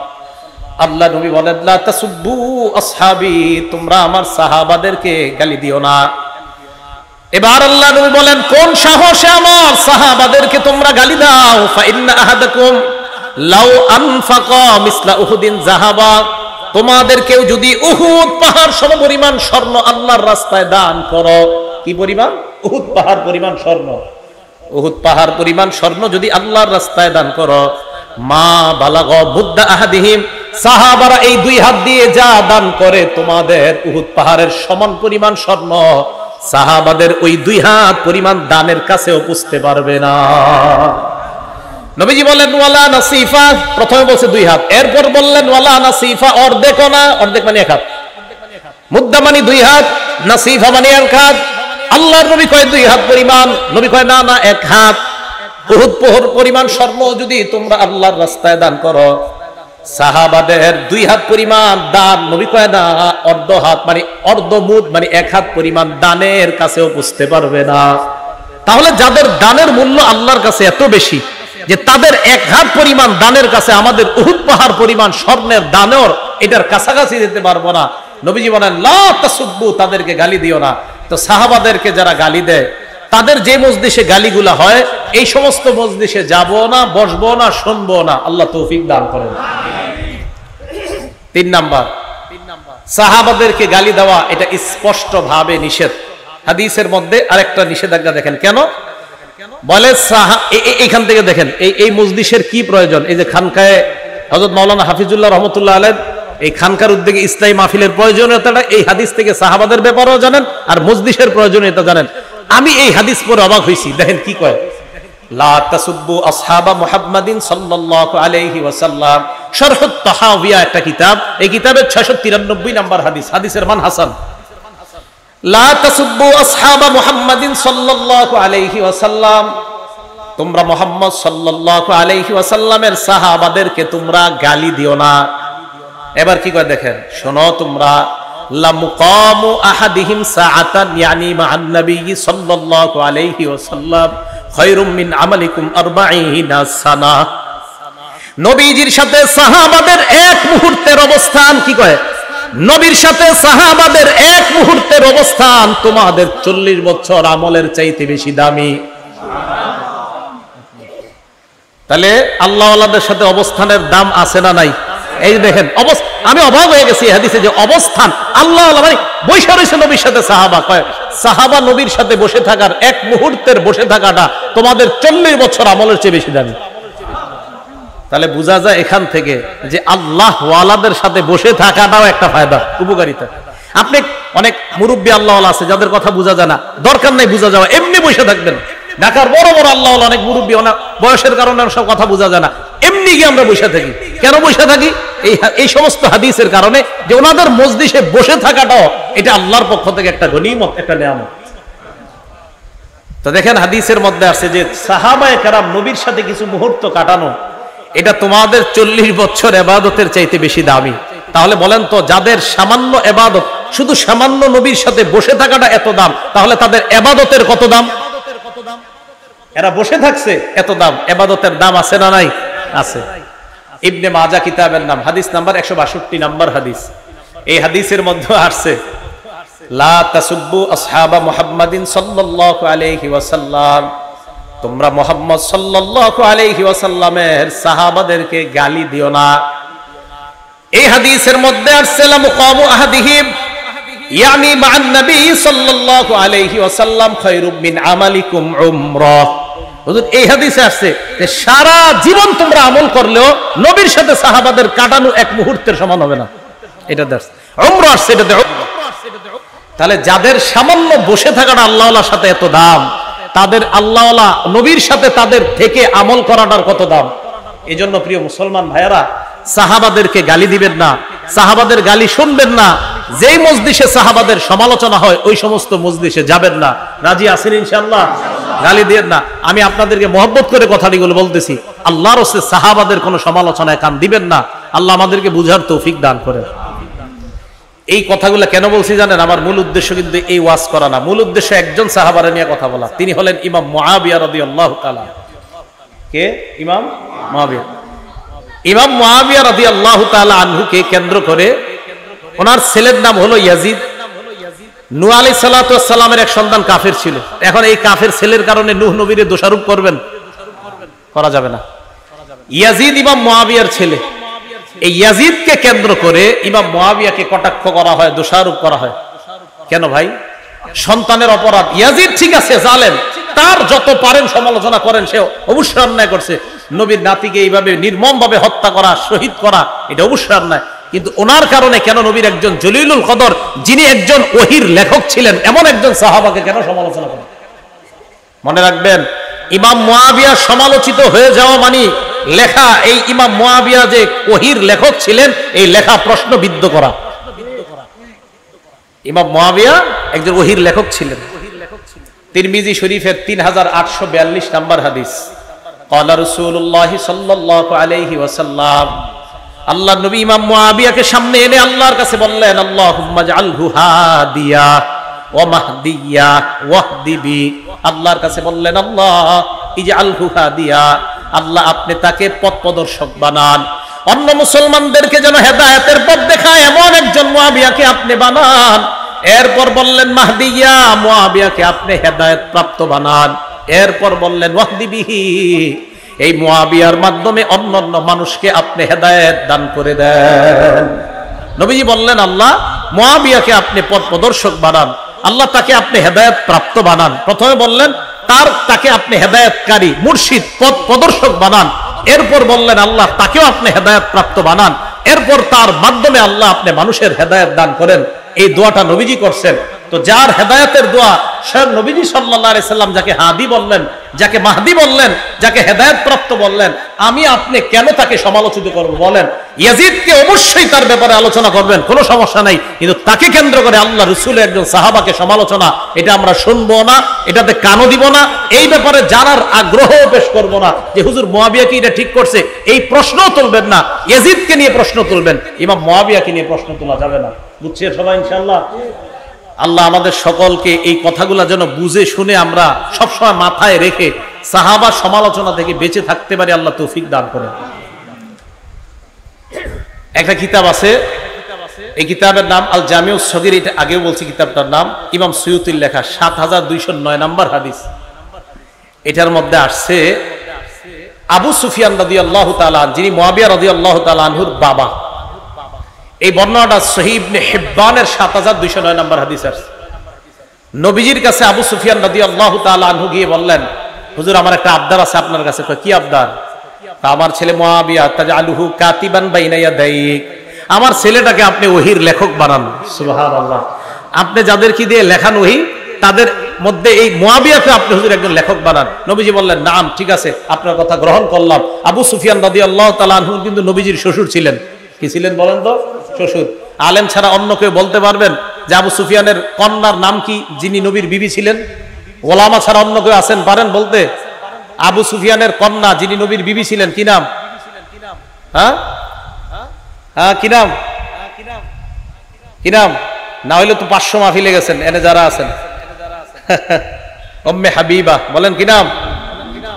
S1: আল্লাহ নবী বলেন, লা তাসুব্বু আসহাবি, তোমরা আমার সাহাবাদেরকে গালি দিও না। এবার আল্লাহ নবী বলেন, কোন সাহসে আমার সাহাবাদেরকে তোমরা গালি দাও? ফা ইন্না আহাদাকুম লাউ আনফাকা মিসলা উহুদিন যাহাবা, তোমাদের কেউ যদি উহুদ পাহাড় সমপরিমাণ স্বর্ণ আল্লাহর রাস্তায় দান করো। কি পরিমাণ? উহুদ পাহাড় পরিমাণ স্বর্ণ। উহুদ পাহাড় পরিমাণ স্বর্ণ যদি আল্লাহর রাস্তায় দান করো, মা বালাগা মুদ্দা আহাদিহিম, সাহাবারা এই 2 হাত দিয়ে যা দান করে, তোমাদের উহুদ পাহাড়ের সমান পরিমাণ স্বর্ণ সাহাবাদের ওই 2 হাত পরিমাণ দানের কাছেও পৌঁছতে পারবে না। নবীজি বললেন ওয়ালা নাসিফা, প্রথমে বলছে 2 হাত, এরপর বললেন ওয়ালা নাসিফা, অর্ধেকও না, অর্ধেক মানে 1 হাত। মুদ্দা মানে 2 হাত, নাসিফা মানে 1 হাত। আল্লাহর নবী কয় 2 হাত পরিমাণ, নবী কয় না না 1 হাত। উহুদ পাহাড় পরিমাণ স্বর্ণ যদি তোমরা আল্লাহর রাস্তায় দান করো, সাহাবাদের 2 হাত পরিমাণ দান, নবী কয় না অর্ধ হাত, মানে অর্ধ মুদ, মানে 1 হাত পরিমাণ দানের কাছেও পৌঁছতে পারবে না। তাহলে যাদের দানের মূল্য আল্লাহর কাছে এত বেশি যে তাদের 1 হাত পরিমাণ দানের কাছে আমাদের উহুদ পাহাড় পরিমাণ স্বর্ণের দানের এটার কাছাকাছি যেতে পারবো না। নবীজি বলেন লা তাসুব্বু, তাদেরকে গালি দিও না। তো সাহাবাদেরকে যারা গালি দেয়, তাদের যে মজলিসে গালিগুলা হয়, এই সমস্ত মজলিসে যাবো না, বসবো না, শুনবো না। আল্লাহ তৌফিক দান করেন। 3 নাম্বার, সাহাবাদেরকে গালি দেওয়া এটা স্পষ্ট ভাবে নিষেধ। হাদিসের মধ্যে আরেকটা নিষেধাজ্ঞা দেখেন কেন বলে, এইখান থেকে দেখেন এই মজলিসের কি প্রয়োজন। এই যে খানকায় হযরত মাওলানা হাফিজুল্লাহ রহমতুল্লাহ আলাইহি এই খানকার উদ্যোগে ইসলামী মাহফিলের প্রয়োজনীয়তাটা এই হাদিস থেকে সাহাবাদের ব্যাপারেও জানেন, আর মজলিসের প্রয়োজনীয়তা জানেন। আমি এই হাদিস পড়ে অবাক হইছি, দেখেন কি কয়, লা তাসুব্বু আসহাবা মুহাম্মাদিন সাল্লাল্লাহু আলাইহি ওয়াসাল্লাম, শারহুত তাহাওয়িয়া একটা কিতাব, এই কিতাবের 693 নম্বর হাদিস, হাদিসের মান হাসান। লা তাসুব্বু আসহাবা মুহাম্মাদিন সাল্লাল্লাহু আলাইহি ওয়াসাল্লাম, তোমরা মুহাম্মদ সাল্লাল্লাহু আলাইহি ওয়াসাল্লামের সাহাবাদেরকে তোমরা গালি দিও না। এবার কি কয় দেখেন, শোনো তোমরা, লা মুকামু আহাদিহিম সাআতান ইয়ানি মা'আন নবী সাল্লাল্লাহু আলাইহি ওয়াসাল্লাম খায়রুম মিন আমালিকুম 40 সানা। নবীজির সাথে সাহাবাদের এক মুহূর্তের অবস্থান, কি কয়, নবীর সাথে সাহাবাদের এক মুহূর্তের অবস্থান তোমাদের 40 বছর আমলের চাইতে বেশি দামি। তাহলে আল্লাহ ওয়ালাদের সাথে অবস্থানের দাম আছে না নাই? এই দেখেন আমি অবাক হয়ে গেছি হাদিসে যে অবস্থান, আল্লাহ ওয়ালা মানে বসে রয়েছে নবীর সাথে সাহাবা, কয় সাহাবা নবীর সাথে বসে থাকার এক মুহূর্তের বসে থাকাটা তোমাদের 40 বছর আমলের চেয়ে বেশি দামি। তাহলে বোঝা যায় এখান থেকে যে আল্লাহ ওয়ালাদের সাথে বসে থাকাটাও একটা ফায়দা, উপকারিতা। আপনি অনেক মুরব্বী আল্লাহ ওয়ালা আছে যাদের কথা বোঝা যায় না, দরকার নাই বোঝা যাওয়া, এমনি বসে থাকবেন। ঢাকার বড় বড় আল্লাহ ওয়ালা অনেক মুরব্বী, অনেক বয়সের কারণে সব কথা বোঝা যায় না, এমনি গিয়ে আমরা বসে থাকি। কেন বসে থাকি? এই সমস্ত হাদিসের কারণে, যে ওনাদের মজলিসে বসে থাকাটাও এটা আল্লাহর পক্ষ থেকে একটা গনিমত, একটা নিয়ামত। তো দেখেন হাদিসের মধ্যে আছে যে সাহাবায়ে কেরাম নবীর সাথে কিছু মুহূর্ত কাটানো, এটা তোমাদের 40 বছর ইবাদতের চাইতে বেশি দামি। তাহলে বলেন তো, যাদের সামান্য ইবাদত, শুধু সামান্য নবীর সাথে বসে থাকাটা এত দাম, তাহলে তাদের ইবাদতের কত দাম? এরা বসে থাকছে, এত দাম। ইবাদতের দাম আছে না নাই? আছে। ইবনে মাজাহ কিতাবের নাম, হাদিস নাম্বার 162 নম্বর হাদিস। এই হাদিসের মধ্যে আসছে লা তাসুব্বু আসহাবা মুহাম্মাদিন সাল্লাল্লাহু আলাইহি ওয়াসাল্লাম, তোমরা মুহাম্মদ সাল্লাল্লাহু আলাইহি ওয়াসাল্লামের সাহাবাদেরকে গালি দিও না। এই হাদিসের মধ্যে আসছে লা মুকামু আহাদিহিম ইয়ানি মা'আন নবী সাল্লাল্লাহু আলাইহি ওয়াসাল্লাম খায়রুম মিন আমালিকুম উমরাহ। হুজুর এই হাদিসে আসছে যে সারা জীবন তোমরা আমল করলেও নবীর সাথে সাহাবাদের কাটানো এক মুহূর্তের সমান হবে না। এটা দর্শ উমরা আসছে, এটাতে। তাহলে যাদের সামান্য বসে থাকাটা আল্লাহ ওয়ালার সাথে এত দাম, তাদের আল্লাহ ওয়ালা নবীর সাথে তাদের থেকে আমল করাটার কত দাম। এই জন্য প্রিয় মুসলমান ভাইয়েরা, সাহাবাদেরকে গালি দিবেন না, সাহাবাদের গালি শুনবেন না। যেই মজলিসে সাহাবাদের সমালোচনা হয় ওই সমস্ত মজলিসে যাবেন না। রাজি আছেন ইনশাআল্লাহ? গালি দিবেন না। আমি আপনাদেরকে মহব্বত করে কথাটিগুলো বলতেছি, আল্লাহর রাসূল সাহাবাদের কোনো সমালোচনায় কান দিবেন না। আল্লাহ আমাদেরকে বুঝার তৌফিক দান করেন। এই কথাগুলো কেন বলছি জানেন? আমার মূল উদ্দেশ্য কিন্তু এই ওয়াজ করা না, মূল উদ্দেশ্য একজন সাহাবারে নিয়ে কথা বলা। তিনি হলেন ইমাম মুআবিয়া রাদিয়াল্লাহু তাআলা। কে? ইমাম মুআবিয়া। ইমাম মুআবিয়া রাদিয়াল্লাহু তাআলা আনহুকে কেন্দ্র করে, ওনার ছেলের নাম হলো ইয়াজিদ। নূহ আলাইহিস সালাতু ওয়াস সালামের এক সন্তান কাফের ছিল। এখন এই কাফের ছেলের কারণে নূহ নবীরে দোষারোপ করবেন? করা যাবে না। ইয়াজিদ ইমাম মুআবিয়ার ছেলে। এই ইয়াজিদকে কেন্দ্র করে ইমাম মুআবিয়াকে কটাক্ষ করা হয়, দোষারোপ করা হয়। কেন ভাই? সন্তানের অপরাধ। ইয়াজিদ ঠিক আছে জালেম, তার যত পারেন সমালোচনা করেন, সে অবশ্যই অন্যায় করছে। নবীর নাতিকে এইভাবে নির্মম ভাবে হত্যা করা, শহীদ করা, এটা অবশ্যই অন্যায়। কিন্তু ওনার কারণে কেন নবীর একজন জলিলুল কদর, যিনি একজন ওহীর লেখক ছিলেন, এমন একজন সাহাবাকে কেন সমালোচনা করেন? মনে রাখবেন, ইমাম মুআবিয়া সমালোচিত হয়ে যাওয়া মানে লেখা, এই ইমাম মুআবিয়া যে ওহীর লেখক ছিলেন, এই লেখা প্রশ্নবিদ্ধ করা। ইমাম মুআবিয়া একজন ওহীর লেখক ছিলেন। তিরমিজি শরীফের 3842 নম্বর হাদিস। ক্বালা রাসূলুল্লাহ সাল্লাল্লাহু আলাইহি ওয়াসাল্লাম, আল্লাহর নবী ইমাম মুআবিয়াকে সামনে এনে আল্লাহর কাছে বললেন, আল্লাহুম্মা জাআলহু হাদিয়া ওয়া মাহদিয়া ওয়াহদি বি। আল্লাহর কাছে বললেন, আল্লাহ ইজআলহু হাদিয়া, আল্লাহ আপনি তাকে পথ প্রদর্শক বানান, অন্য মুসলমানদেরকে যেন হেদায়েতের পথ দেখায় এমন একজন মুআবিয়াকে আপনি বানান। এরপর বললেন মাহদিয়া, মুআবিয়াকে আপনি হেদায়েত প্রাপ্ত বানান। এরপর বললেন ওয়াহদি বিহি, এই মুআবিয়ার মাধ্যমে অন্যান্য মানুষকে আপনি হেদায়েত দান করে দেন। নবীজি বললেন আল্লাহ মুআবিয়াকে আপনি পথ প্রদর্শক বানান, আল্লাহ তাকে আপনি হেদায়েত প্রাপ্ত বানান। প্রথমে বললেন তাকে আপনি হেদায়েতকারী মুর্শিদ পথ প্রদর্শক বানান। এরপর বললেন আল্লাহ তাকেও আপনি হেদায়েত প্রাপ্ত বানান। এরপর তার মাধ্যমে আল্লাহ আপনি মানুষের হেদায়েত দান করেন। এই দোয়াটা নবীজি করছেন। তো যার হেদায়েতের দোয়া স্বয়ং নবীজি সাল্লাল্লাহু আলাইহি সাল্লাম যাকে হাদি বললেন, যাকে মাহদি বললেন, যাকে হেদায়েত প্রাপ্ত বললেন, আমি আপনি কেন তাকে সমালোচিত করব বলেন? ইয়াজিদকে অবশ্যই তার ব্যাপারে আলোচনা করবেন, কোনো সমস্যা নাই, কিন্তু তাকে কেন্দ্র করে আল্লাহ রাসূলের একজন সাহাবাকে সমালোচনা, এটা আমরা শুনবো না, এটাতে কানও দিব না, এই ব্যাপারে জানার আগ্রহ পেশ করব না যে হুজুর মুআবিয়া কি এটা ঠিক করছে, এই প্রশ্নও তুলবেন না। ইয়াজিদকে নিয়ে প্রশ্ন তুলবেন, ইমাম মুআবিয়াকে নিয়ে প্রশ্ন তোলা যাবে না। বুঝছেন সবাই ইনশাআল্লাহ? আল্লাহ আমাদের সকলকে এই কথাগুলা যেন বুঝে শুনে আমরা সবসময় মাথায় রেখে সাহাবা সমালোচনা থেকে বেঁচে থাকতে পারি, আল্লাহ তৌফিক দান করেন। একটা কিতাব আছে, এই কিতাবের নাম আল জামিউস সগীর, এটা আগেও বলছি কিতাবটার নাম, ইমাম সুয়ুতির লেখা, ৭২০৯ নম্বর হাদিস। এটার মধ্যে আসছে আবু সুফিয়ান রাদিয়াল্লাহু তাআলা, যিনি মুআবিয়া রাদিয়াল্লাহু তাআলা আনহুর বাবা, এই বর্ণনাটা সহিহ ইবনে হিব্বানের ৭২০৯ নম্বর হাদিস আছে। নবীজির কাছে আবু সুফিয়ান রাদিয়াল্লাহু তাআলা আনহু গিয়ে বললেন হুজুর আমার একটা আবদার আছে আপনার কাছে। কি আবদার? আমার ছেলে মুআবিয়া তাজআলুহু কাতিবান বাইনা ইয়াদাইক, আমার ছেলেটাকে আপনি ওহীর লেখক বানান। সুবহানাল্লাহ, আপনি যাদেরকে দিয়ে লেখান ওহী তাদের মধ্যে এই মুআবিয়াকে আপনি হুজুর একজন লেখক বানান। নবীজি বললেন নাম, ঠিক আছে, আপনার কথা গ্রহণ করলাম। আবু সুফিয়ান রাদিয়াল্লাহু তাআলা আনহু কিন্তু নবীজির শ্বশুর ছিলেন। কি ছিলেন বলেন তো? শ্বশুর। আলেম ছাড়া অন্য কেউ বলতে পারবেন যে আবু সুফিয়ানের কন্যার নাম কি, যিনি নবীর বিবি ছিলেন? ওলামা ছাড়া অন্য কেউ আছেন পারেন বলতে? আবু সুফিয়ানের কন্যা যিনি নবীর বিবি ছিলেন, কি নাম? হ্যাঁ হ্যাঁ, কি নাম? কি নাম? না হইলে তো 500 মাহফিলে গেছেন এনে যারা আছেন। উম্মে হাবিবা, বলেন কি নাম?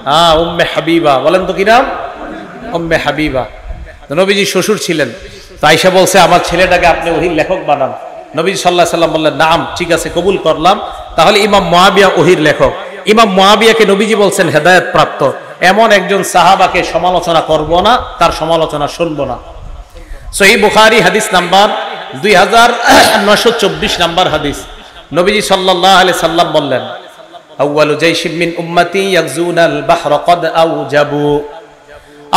S1: হ্যাঁ, উম্মে হাবিবা, বলেন তো কি নাম? উম্মে হাবিবা। নবীজি শ্বশুর ছিলেন। তো আয়েশা বলছে আমার ছেলেটাকে আপনি ওহীর লেখক বানান। নবী সাল্লাল্লাহু আলাইহি সাল্লাম বললেন নাম, ঠিক আছে, কবুল করলাম। তাহলে ইমাম মুআবিয়া ওহীর লেখক। ইমাম মুআবিয়াকে নবীজি বলছেন হেদায়েত প্রাপ্ত। এমন একজন সাহাবাকে সমালোচনা করব না, তার সমালোচনা শুনবো না। সহিহ বুখারী হাদিস নাম্বার 2924 নাম্বার হাদিস। নবীজি সাল্লাল্লাহু আলাইহি সাল্লাম বললেন আউয়ালু জাইশিম মিন উম্মতি ইয়াগজুনাল বাহরা ক্বাদ আওজাবু।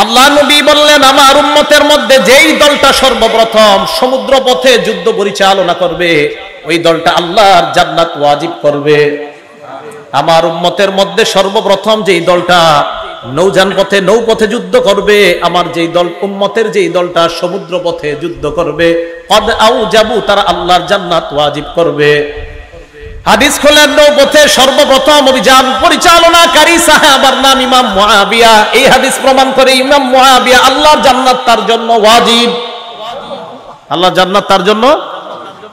S1: আল্লাহ নবী বললেন আমার উম্মতের মধ্যে যেই দলটা সর্বপ্রথম সমুদ্র পথে যুদ্ধ পরিচালনা করবে, ওই দলটা আল্লাহর জান্নাত ওয়াজিব করবে। আমার উম্মতের মধ্যে সর্বপ্রথম যেই দলটা নৌযান পথে নৌপথে যুদ্ধ করবে, আমার যেই দল উম্মতের যেই দলটা সমুদ্র পথে যুদ্ধ করবে, ক্বাদ আওজাবু, তারা আল্লাহর জান্নাত ওয়াজিব করবে। হাদিস খোলেন নৌপথে সর্বপ্রথম অভিযান পরিচালনাকারী সাহাবার নাম ইমাম মুআবিয়া। এই হাদিস প্রমাণ করে ইমাম মুআবিয়া আল্লাহর জান্নাত তার জন্য ওয়াজিব। আল্লাহর জান্নাত তার জন্য,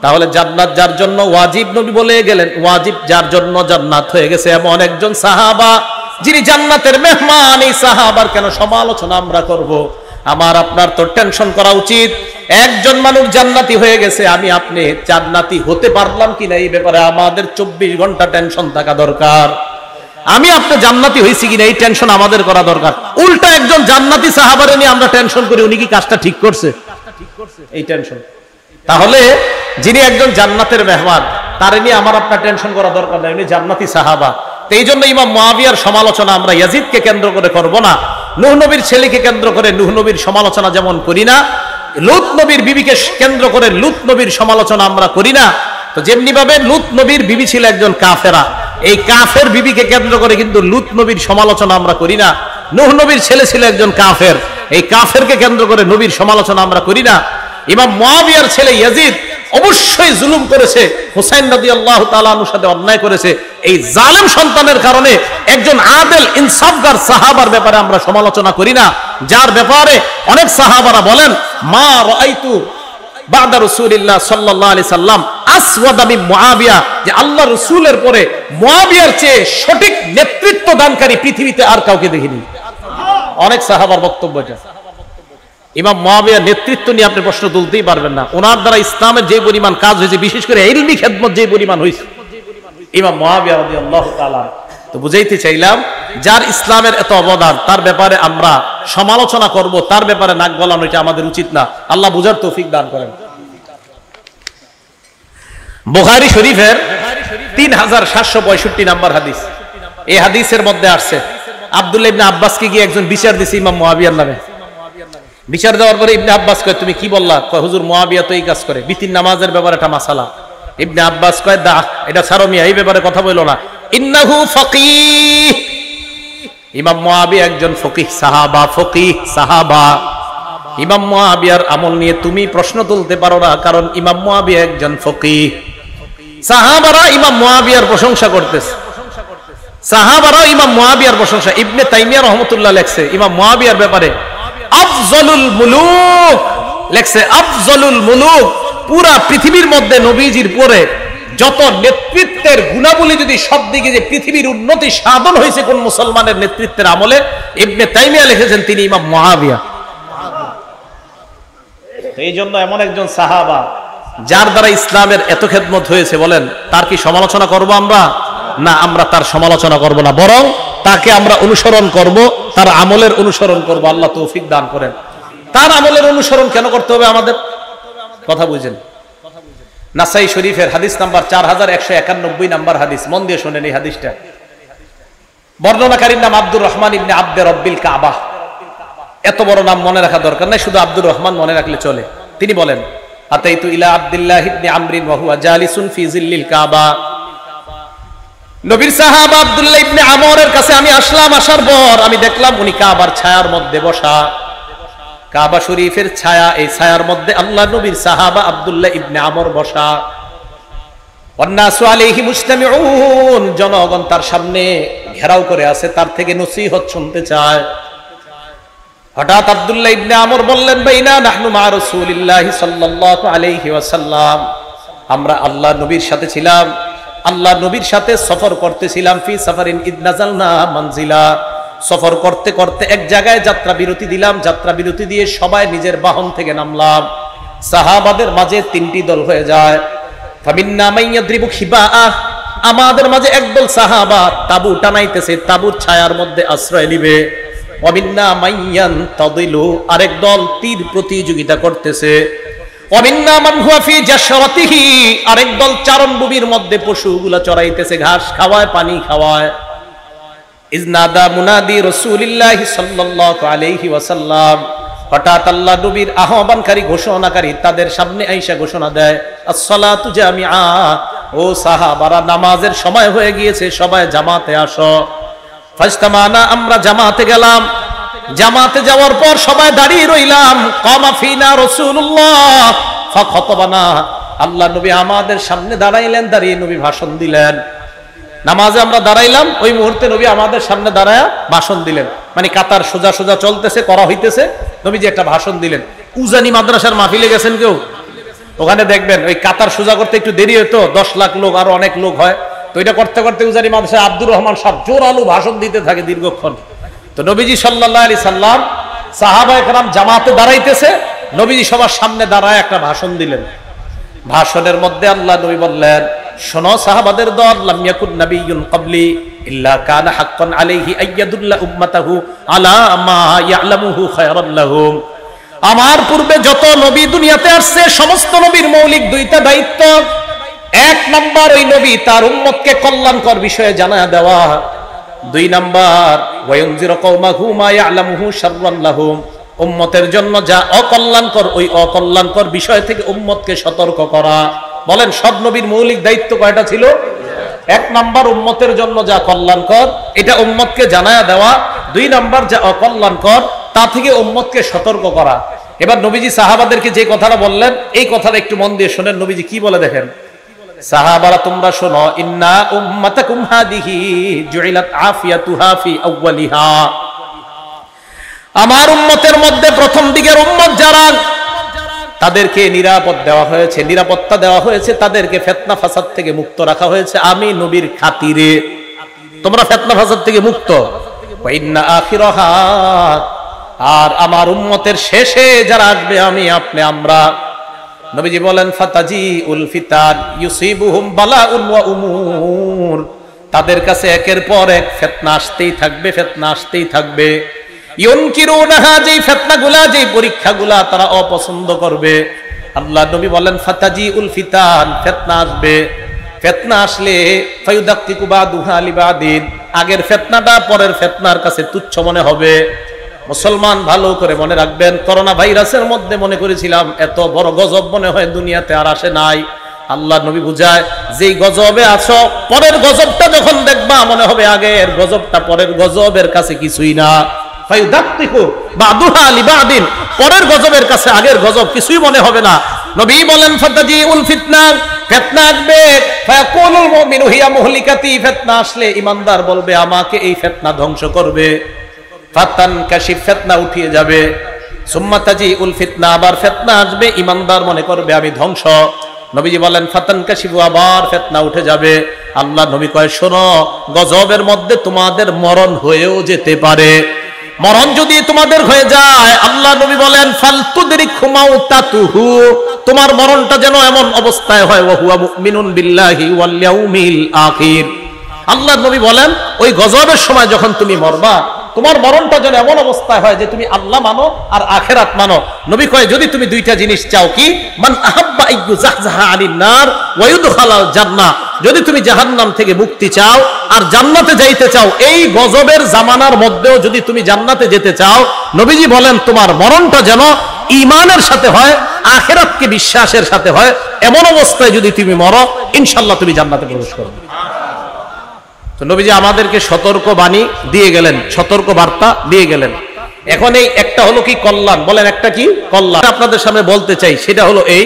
S1: তাহলে জান্নাত যার জন্য ওয়াজিব নবী বলে গেলেন, ওয়াজিব যার জন্য জান্নাত হয়ে গেছে এমন একজন সাহাবা যিনি জান্নাতের মেহমান। এই সাহাবার কেন সমালোচনা আমরা করব? আমার আপনার তো টেনশন করা উচিত। একজন মানুষ জান্নাতি হয়ে গেছে, আমি আপনি জান্নাতি হতে পারলাম কিনা এই ব্যাপারে আমাদের 24 ঘন্টা টেনশন থাকা দরকার। আমি আপনি জান্নাতি হয়েছি কিনা এই টেনশন আমাদের করা দরকার। উল্টা একজন জান্নাতি সাহাবারে নিয়ে আমরা টেনশন করি উনি কি কাজটা ঠিক করছে, এই টেনশন। তাহলে যিনি একজন জান্নাতের মেহমান তারে নিয়ে আমার আপনার টেনশন করা দরকার নাই, উনি জান্নাতি সাহাবা। এই জন্য ইমাম মুআবিয়ার সমালোচনা আমরা ইয়াজিদকে কেন্দ্র করে করব না। নূহ নবীর ছেলেকে কেন্দ্র করে নূহ নবীর সমালোচনা যেমন করি না, লূত নবীর বিবিকে কেন্দ্র করে লূত নবীর সমালোচনা আমরা করি না। তো যেমনি ভাবে লূত নবীর বিবি ছিল একজন কাফেরা, এই কাফের বিবিকে কেন্দ্র করে কিন্তু লূত নবীর সমালোচনা আমরা করি না। নূহ নবীর ছেলে ছিল একজন কাফের, এই কাফেরকে কেন্দ্র করে নবীর সমালোচনা আমরা করি না। ইমাম মুআবিয়ার ছেলে ইয়াজিদ অবশ্যই জুলুম করেছে, হুসাইন রাদিয়াল্লাহু তাআলা আনহুর সাথে অন্যায় করেছে। এই জালেম সন্তানের কারণে একজন আদেল ইনসাফগার সাহাবার ব্যাপারে আমরা সমালোচনা করি না, যার ব্যাপারে অনেক সাহাবারা বলেন মা রাআইতু বাদা রাসূলিল্লাহ সাল্লাল্লাহু আলাইহি সাল্লাম আসওয়াদা মিন মুআবিয়া, যে আল্লাহ রাসূলের পরে মুআবিয়ার চেয়ে সঠিক নেতৃত্ব দানকারী পৃথিবীতে আর কাউকে দেখিনি। অনেক সাহাবার বক্তব্য এটা। ইমাম মুয়াবিয়ার নেতৃত্ব নিয়ে আপনি প্রশ্ন তুলতেই পারবেন না। ওনার দ্বারা ইসলামের যে পরিমাণ কাজ হয়েছে, বিশেষ করে ইলমি খেদমত যে পরিমাণ হয়েছে, ইমাম মুয়াবিয়া রাদিয়াল্লাহু তাআলা। তো বুঝাইতে চাইলাম, যার ইসলামের এত অবদান, তার ব্যাপারে আমরা সমালোচনা করব, তার ব্যাপারে নাক গলানো এটা আমাদের উচিত না। আল্লাহ বুঝার তৌফিক দান করেন। বুখারী শরীফের 3765 নাম্বার হাদিস, এই হাদিসের মধ্যে আসছে আব্দুল্লাহ ইবনে আব্বাসকে গিয়ে একজন বিচার দিছে ইমাম মুয়াবিয়ার নামে। বিচার দেওয়ার পরে ইবনে আব্বাস কয়, তুমি কি বললা? কয়, হুজুর মুয়াবিয়া তো এই কাজ করে, বিতির নামাজের ব্যাপারে একটা মাসালা। ইবনে আব্বাস কয়, দা এটা ছাড়ো মিয়া, এই ব্যাপারে কথা বললো না। ইন্নাহু ফাকিহ, ইমাম মুয়াবিয়া একজন ফকিহ সাহাবা, ফকিহ সাহাবা। ইমাম মুয়াবিয়ার আমল নিয়ে তুমি প্রশ্ন তুলতে পারো না, কারণ ইমাম মুয়াবিয়া একজন ফকিহ। সাহাবারা ইমাম মুয়াবিয়ার প্রশংসা করতেছে, সাহাবারা ইমাম মুয়াবিয়ার প্রশংসা। ইবনে তাইমিয়া রাহমাতুল্লাহ লেখছে ইমাম মুয়াবিয়ার ব্যাপারে, আফজলুল মুলুক লেখছে, আফজলুল মুলুক। পুরা পৃথিবীর মধ্যে নবীজির পরে যত নেতৃত্বের গুণাবলী যদি সব দিকে, যে পৃথিবীর উন্নতি সাধন হয়েছে কোন মুসলমানের নেতৃত্বের আমলে, ইবনে তাইমিয়া লিখেছেন তিনি ইমাম মুয়াবিয়া। এই জন্য এমন একজন সাহাবা যার দ্বারা ইসলামের এত খেদমত হয়েছে, বলেন তার কি সমালোচনা করব আমরা? না, আমরা তার সমালোচনা করব না, বরং তাকে আমরা অনুসরণ করব, তার আমলের অনুসরণ করব। আল্লাহ তৌফিক দান করেন। তার আমলের অনুসরণ কেন করতে হবে আমাদের? কথা বুঝেন। নাসাই শরীফের হাদিস নাম্বার 4191 নাম্বার হাদিস, মন দিয়ে শুনেন এই হাদিসটা। বর্ণনাকারীর নাম আব্দুর রহমান ইবনে আব্দে রব্বিল কাবা। এত বড় নাম মনে রাখা দরকার নাই, শুধু আব্দুর রহমান মনে রাখলে চলে। তিনি বলেন, আতাইতু ইলা আব্দুল্লাহ ইবনে আমরিন ওয়া হুয়া জালিসুন ফি জিল্লিল কাবা। নবীর সাহাবা আব্দুল্লাহ ইবনে আমরের কাছে আমি আসলাম, আসার পর আমি দেখলাম উনি কাবার ছায়ার মধ্যে বসা। কাবা শরীফের ছায়া, এই ছায়ার মধ্যে আল্লাহ নবীর সাহাবা আব্দুল্লাহ ইবনে আমর বসা। ওয়ান্নাসু আলাইহি মুজতামিউন, জনগণ তার সামনে ঘেরাও করে আছে, তার থেকে নসিহত শুনতে চায়। হঠাৎ আব্দুল্লাহ ইবনে আমর বললেন, বাইনা নাহনু মা রাসূলিল্লাহি সাল্লাল্লাহু আলাইহি ওয়াসাল্লাম, আমরা আল্লাহ নবীর সাথে ছিলাম, আল্লাহ নবীর সাথে সফর করতেছিলাম। ফি সাফারিন ইদ নাযালনা মানজিলা, সফর করতে করতে এক জায়গায় যাত্রা বিরতি দিলাম, যাত্রা বিরতি দিয়ে সবাই নিজের বাহন থেকে নামলাম। সাহাবাদের মাঝে তিনটি দল হয়ে যায়। ফামিন্না মাইয়াদ্রিবু খিবাআ, আমাদের মাঝে একদল সাহাবা তাবু টানাইতেছে, তাবুর ছায়ার মধ্যে আশ্রয় নিবে। ওয়ামিন্না মাইয়ান তাদিলু, আরেক দল তীর প্রতিযোগিতা করতেছে। ওয়ামিন্না মান হুয়া ফি জাশরাতিহি, আরেক দল চারণভূমির মধ্যে পশুগুলা চড়াইতেছে, ঘাস খাওয়ায়, পানি খাওয়ায়। ইজনাদা মুনাদি রাসূলিল্লাহি সাল্লাল্লাহু আলাইহি ওয়াসাল্লাম, হঠাৎ আল্লাহ নবীর আহ্বানকারী, ঘোষণাকারী তাদের সামনে আইসা ঘোষণা দেয়, আসসালাতু জামিআ, ও সাহাবারা নামাজের সময় হয়ে গিয়েছে, সবাই জামাতে আসো। ফাজতামানা, আমরা জামাতে গেলাম। জামাতে যাওয়ার পর সবাই দাঁড়িয়ে রইলাম। কামা ফিনা রাসূলুল্লাহ ফাখাতাবানা, আল্লাহ নবী আমাদের সামনে দাঁড়াইলেন, দাঁড়িয়ে নবী ভাষণ দিলেন। নামাজে আমরা দাঁড়াইলাম, ওই মুহূর্তে নবী আমাদের সামনে দাঁড়ায়া ভাষণ দিলেন। মানে কাতার সোজা সোজা চলতেছে, করা হইতেছে, নবীজি একটা ভাষণ দিলেন। উজানি মাদ্রাসার মাহফিলে গেছেন কেউ? ওখানে দেখবেন ওই কাতার সোজা করতে একটু দেরি হতো, 10 লাখ লোক আরো অনেক লোক হয়, তো এটা করতে করতে উজানি মাদ্রাসায় আব্দুর রহমান সাহেব জোরালো ভাষণ দিতে থাকে দীর্ঘক্ষণ। তো নবীজি সাল্লাল্লাহু আলাইহি সাল্লাম, সাহাবায়ে কেরাম জামাতে দাঁড়াইতেছে, নবীজি সবার সামনে দাঁড়ায় একটা ভাষণ দিলেন। ভাষণের মধ্যে আল্লাহ নবী বললেন, শোনো সাহাবাদের দল, লাম ইয়াকুন নাবিয়্যুন ক্বাবলি ইল্লা কানা হাক্কান আলাইহি আইয়াদুল্লা উম্মাতাহু আলা মা ইয়ালামুহু খায়রান লাহুম। আমার পূর্বে যত নবী দুনিয়াতে আসছে, সমস্ত নবীর মৌলিক দুইটা দায়িত্ব। এক নাম্বার, ওই নবী তার উম্মতকে কল্যাণকর বিষয়ে জানায়া দেওয়া। 2 নাম্বার, ওয়ায়ুনজিরু কওমাহু মা ইয়ালামুহু শাররান লাহুম, উম্মতের জন্য যা অকল্যাণকর, ওই অকল্যাণকর বিষয় থেকে উম্মতকে সতর্ক করা। বলেন সব নবীর মৌলিক দায়িত্ব কয়টা ছিল? 1 নাম্বার, উম্মতের জন্য যা কল্যাণকর এটা উম্মতকে জানায়া দেওয়া। 2 নাম্বার, যা অকল্যাণকর তা থেকে উম্মতকে সতর্ক করা। এবার নবীজি সাহাবাদেরকে যে কথাটা বললেন, এই কথাটা একটু মন দিয়ে শুনেন। নবীজি কি বলে দেখেন, সাহাবারা তোমরা শোনো, ইন্না উম্মাতাকুম হাদিহি জুইলাত আফিয়াতুহা ফি আউয়ালিহা, আমার উম্মতের মধ্যে প্রথম দিকের উম্মত যারা, তাদেরকে নিরাপদ দেওয়া হয়েছে, নিরাপত্তা দেওয়া হয়েছে, তাদেরকে ফিতনা ফাসাদ থেকে মুক্ত রাখা হয়েছে আমি নবীর খাতিরে। তোমরা ফিতনা ফাসাদ থেকে মুক্ত। ওয়া ইন্না আখিরাহা, আর আমার উম্মতের শেষে যারা আসবে আমি আপনি আমরা, নবীজি বলেন ফাতাজিউল ফিতান ইউসিবুহুম বালাউন ওয়া উমুর, তাদের কাছে একের পর এক ফিতনা আসতেই থাকবে, ফিতনা আসতেই থাকবে। ইউনকিরুনাহা, যেই ফিতনাগুলা, যেই পরীক্ষাগুলা তারা অপছন্দ করবে। আল্লাহ নবী বলেন ফাতাজিউল ফিতান, ফিতনা আসবে। ফিতনা আসলে ফায়ুদাক্কিকু বাদুহা লিবাদিন, আগের ফিতনাটা পরের ফিতনার কাছে তুচ্ছ মনে হবে। মুসলমান ভালো করে মনে রাখবেন, করোনা ভাইরাসের মধ্যে মনে করেছিলাম এত বড় গজব মনে হয় দুনিয়াতে আর আসে নাই। আল্লাহ নবী বুঝায়, যেই গজবে আছো পরের গজবটা যখন দেখবা মনে হবে আগের গজবটা পরের গজবের কাছে কিছুই না। ফায়ুদাক্কিকু বাদুহা লিবাদিন, পরের গজবের কাছে আগের গজব কিছুই মনে হবে না। নবী বলেন ফাতাজিউল ফিতনা, ফিতনা আসবে। ফায়াকুলুল মুমিনু হিয়া মুহলিকাতি, ফিতনা আসলে ঈমানদার বলবে আমাকে এই ফিতনা ধ্বংস করবে। ফাতান কাশিফ, ফিতনা উঠিয়ে যাবে। সুম্মা তাজিউল ফিতনা, আবার ফিতনা আসবে, ঈমানদার মনে করবে আমি ধ্বংস। নবীজি বলেন ফাতান কাশিফু, আবার ফিতনা উঠে যাবে। আল্লাহ নবী কয় শোনো, গজবের মধ্যে তোমাদের মরণ হয়েও যেতে পারে। মরণ যদি তোমাদের হয়ে যায়, আল্লাহ নবী বলেন ফালতুদরিকহু মাউতাতুহু, তোমার মরণটা যেন এমন অবস্থায় হয় ওয়া হুয়া মুমিনুন বিল্লাহি ওয়াল ইয়াউমিল আখির। আল্লাহ নবী বলেন ওই গজবের সময় যখন তুমি মরবা, তোমার মরণটা যেন এমন অবস্থায় হয় যে তুমি আল্লাহ মানো আর আখিরাত মানো। নবী কয় যদি তুমি দুইটা জিনিস চাও, কি? মান আহাব্বা ইয়ুজাহজাহা আনিন নার ওয়া ইউদখালাল জান্নাহ, যদি তুমি জাহান্নাম থেকে মুক্তি চাও আর জান্নাতে যাইতে চাও, এই গজবের জামানার মধ্যেও যদি তুমি জান্নাতে যেতে চাও, নবীজি বলেন তোমার মরণটা যেন ঈমানের সাথে হয়, আখিরাতকে বিশ্বাসের সাথে হয়। এমন অবস্থায় যদি তুমি মরো, ইনশাআল্লাহ তুমি জান্নাতে প্রবেশ করবে। তো নবীজি আমাদেরকে সতর্ক বাণী দিয়ে গেলেন, সতর্ক বার্তা দিয়ে গেলেন। এখন এই একটা হলো কি কল্যাণ, বলেন একটা কি কল্যাণ আপনাদের সামনে বলতে চাই, সেটা হলো এই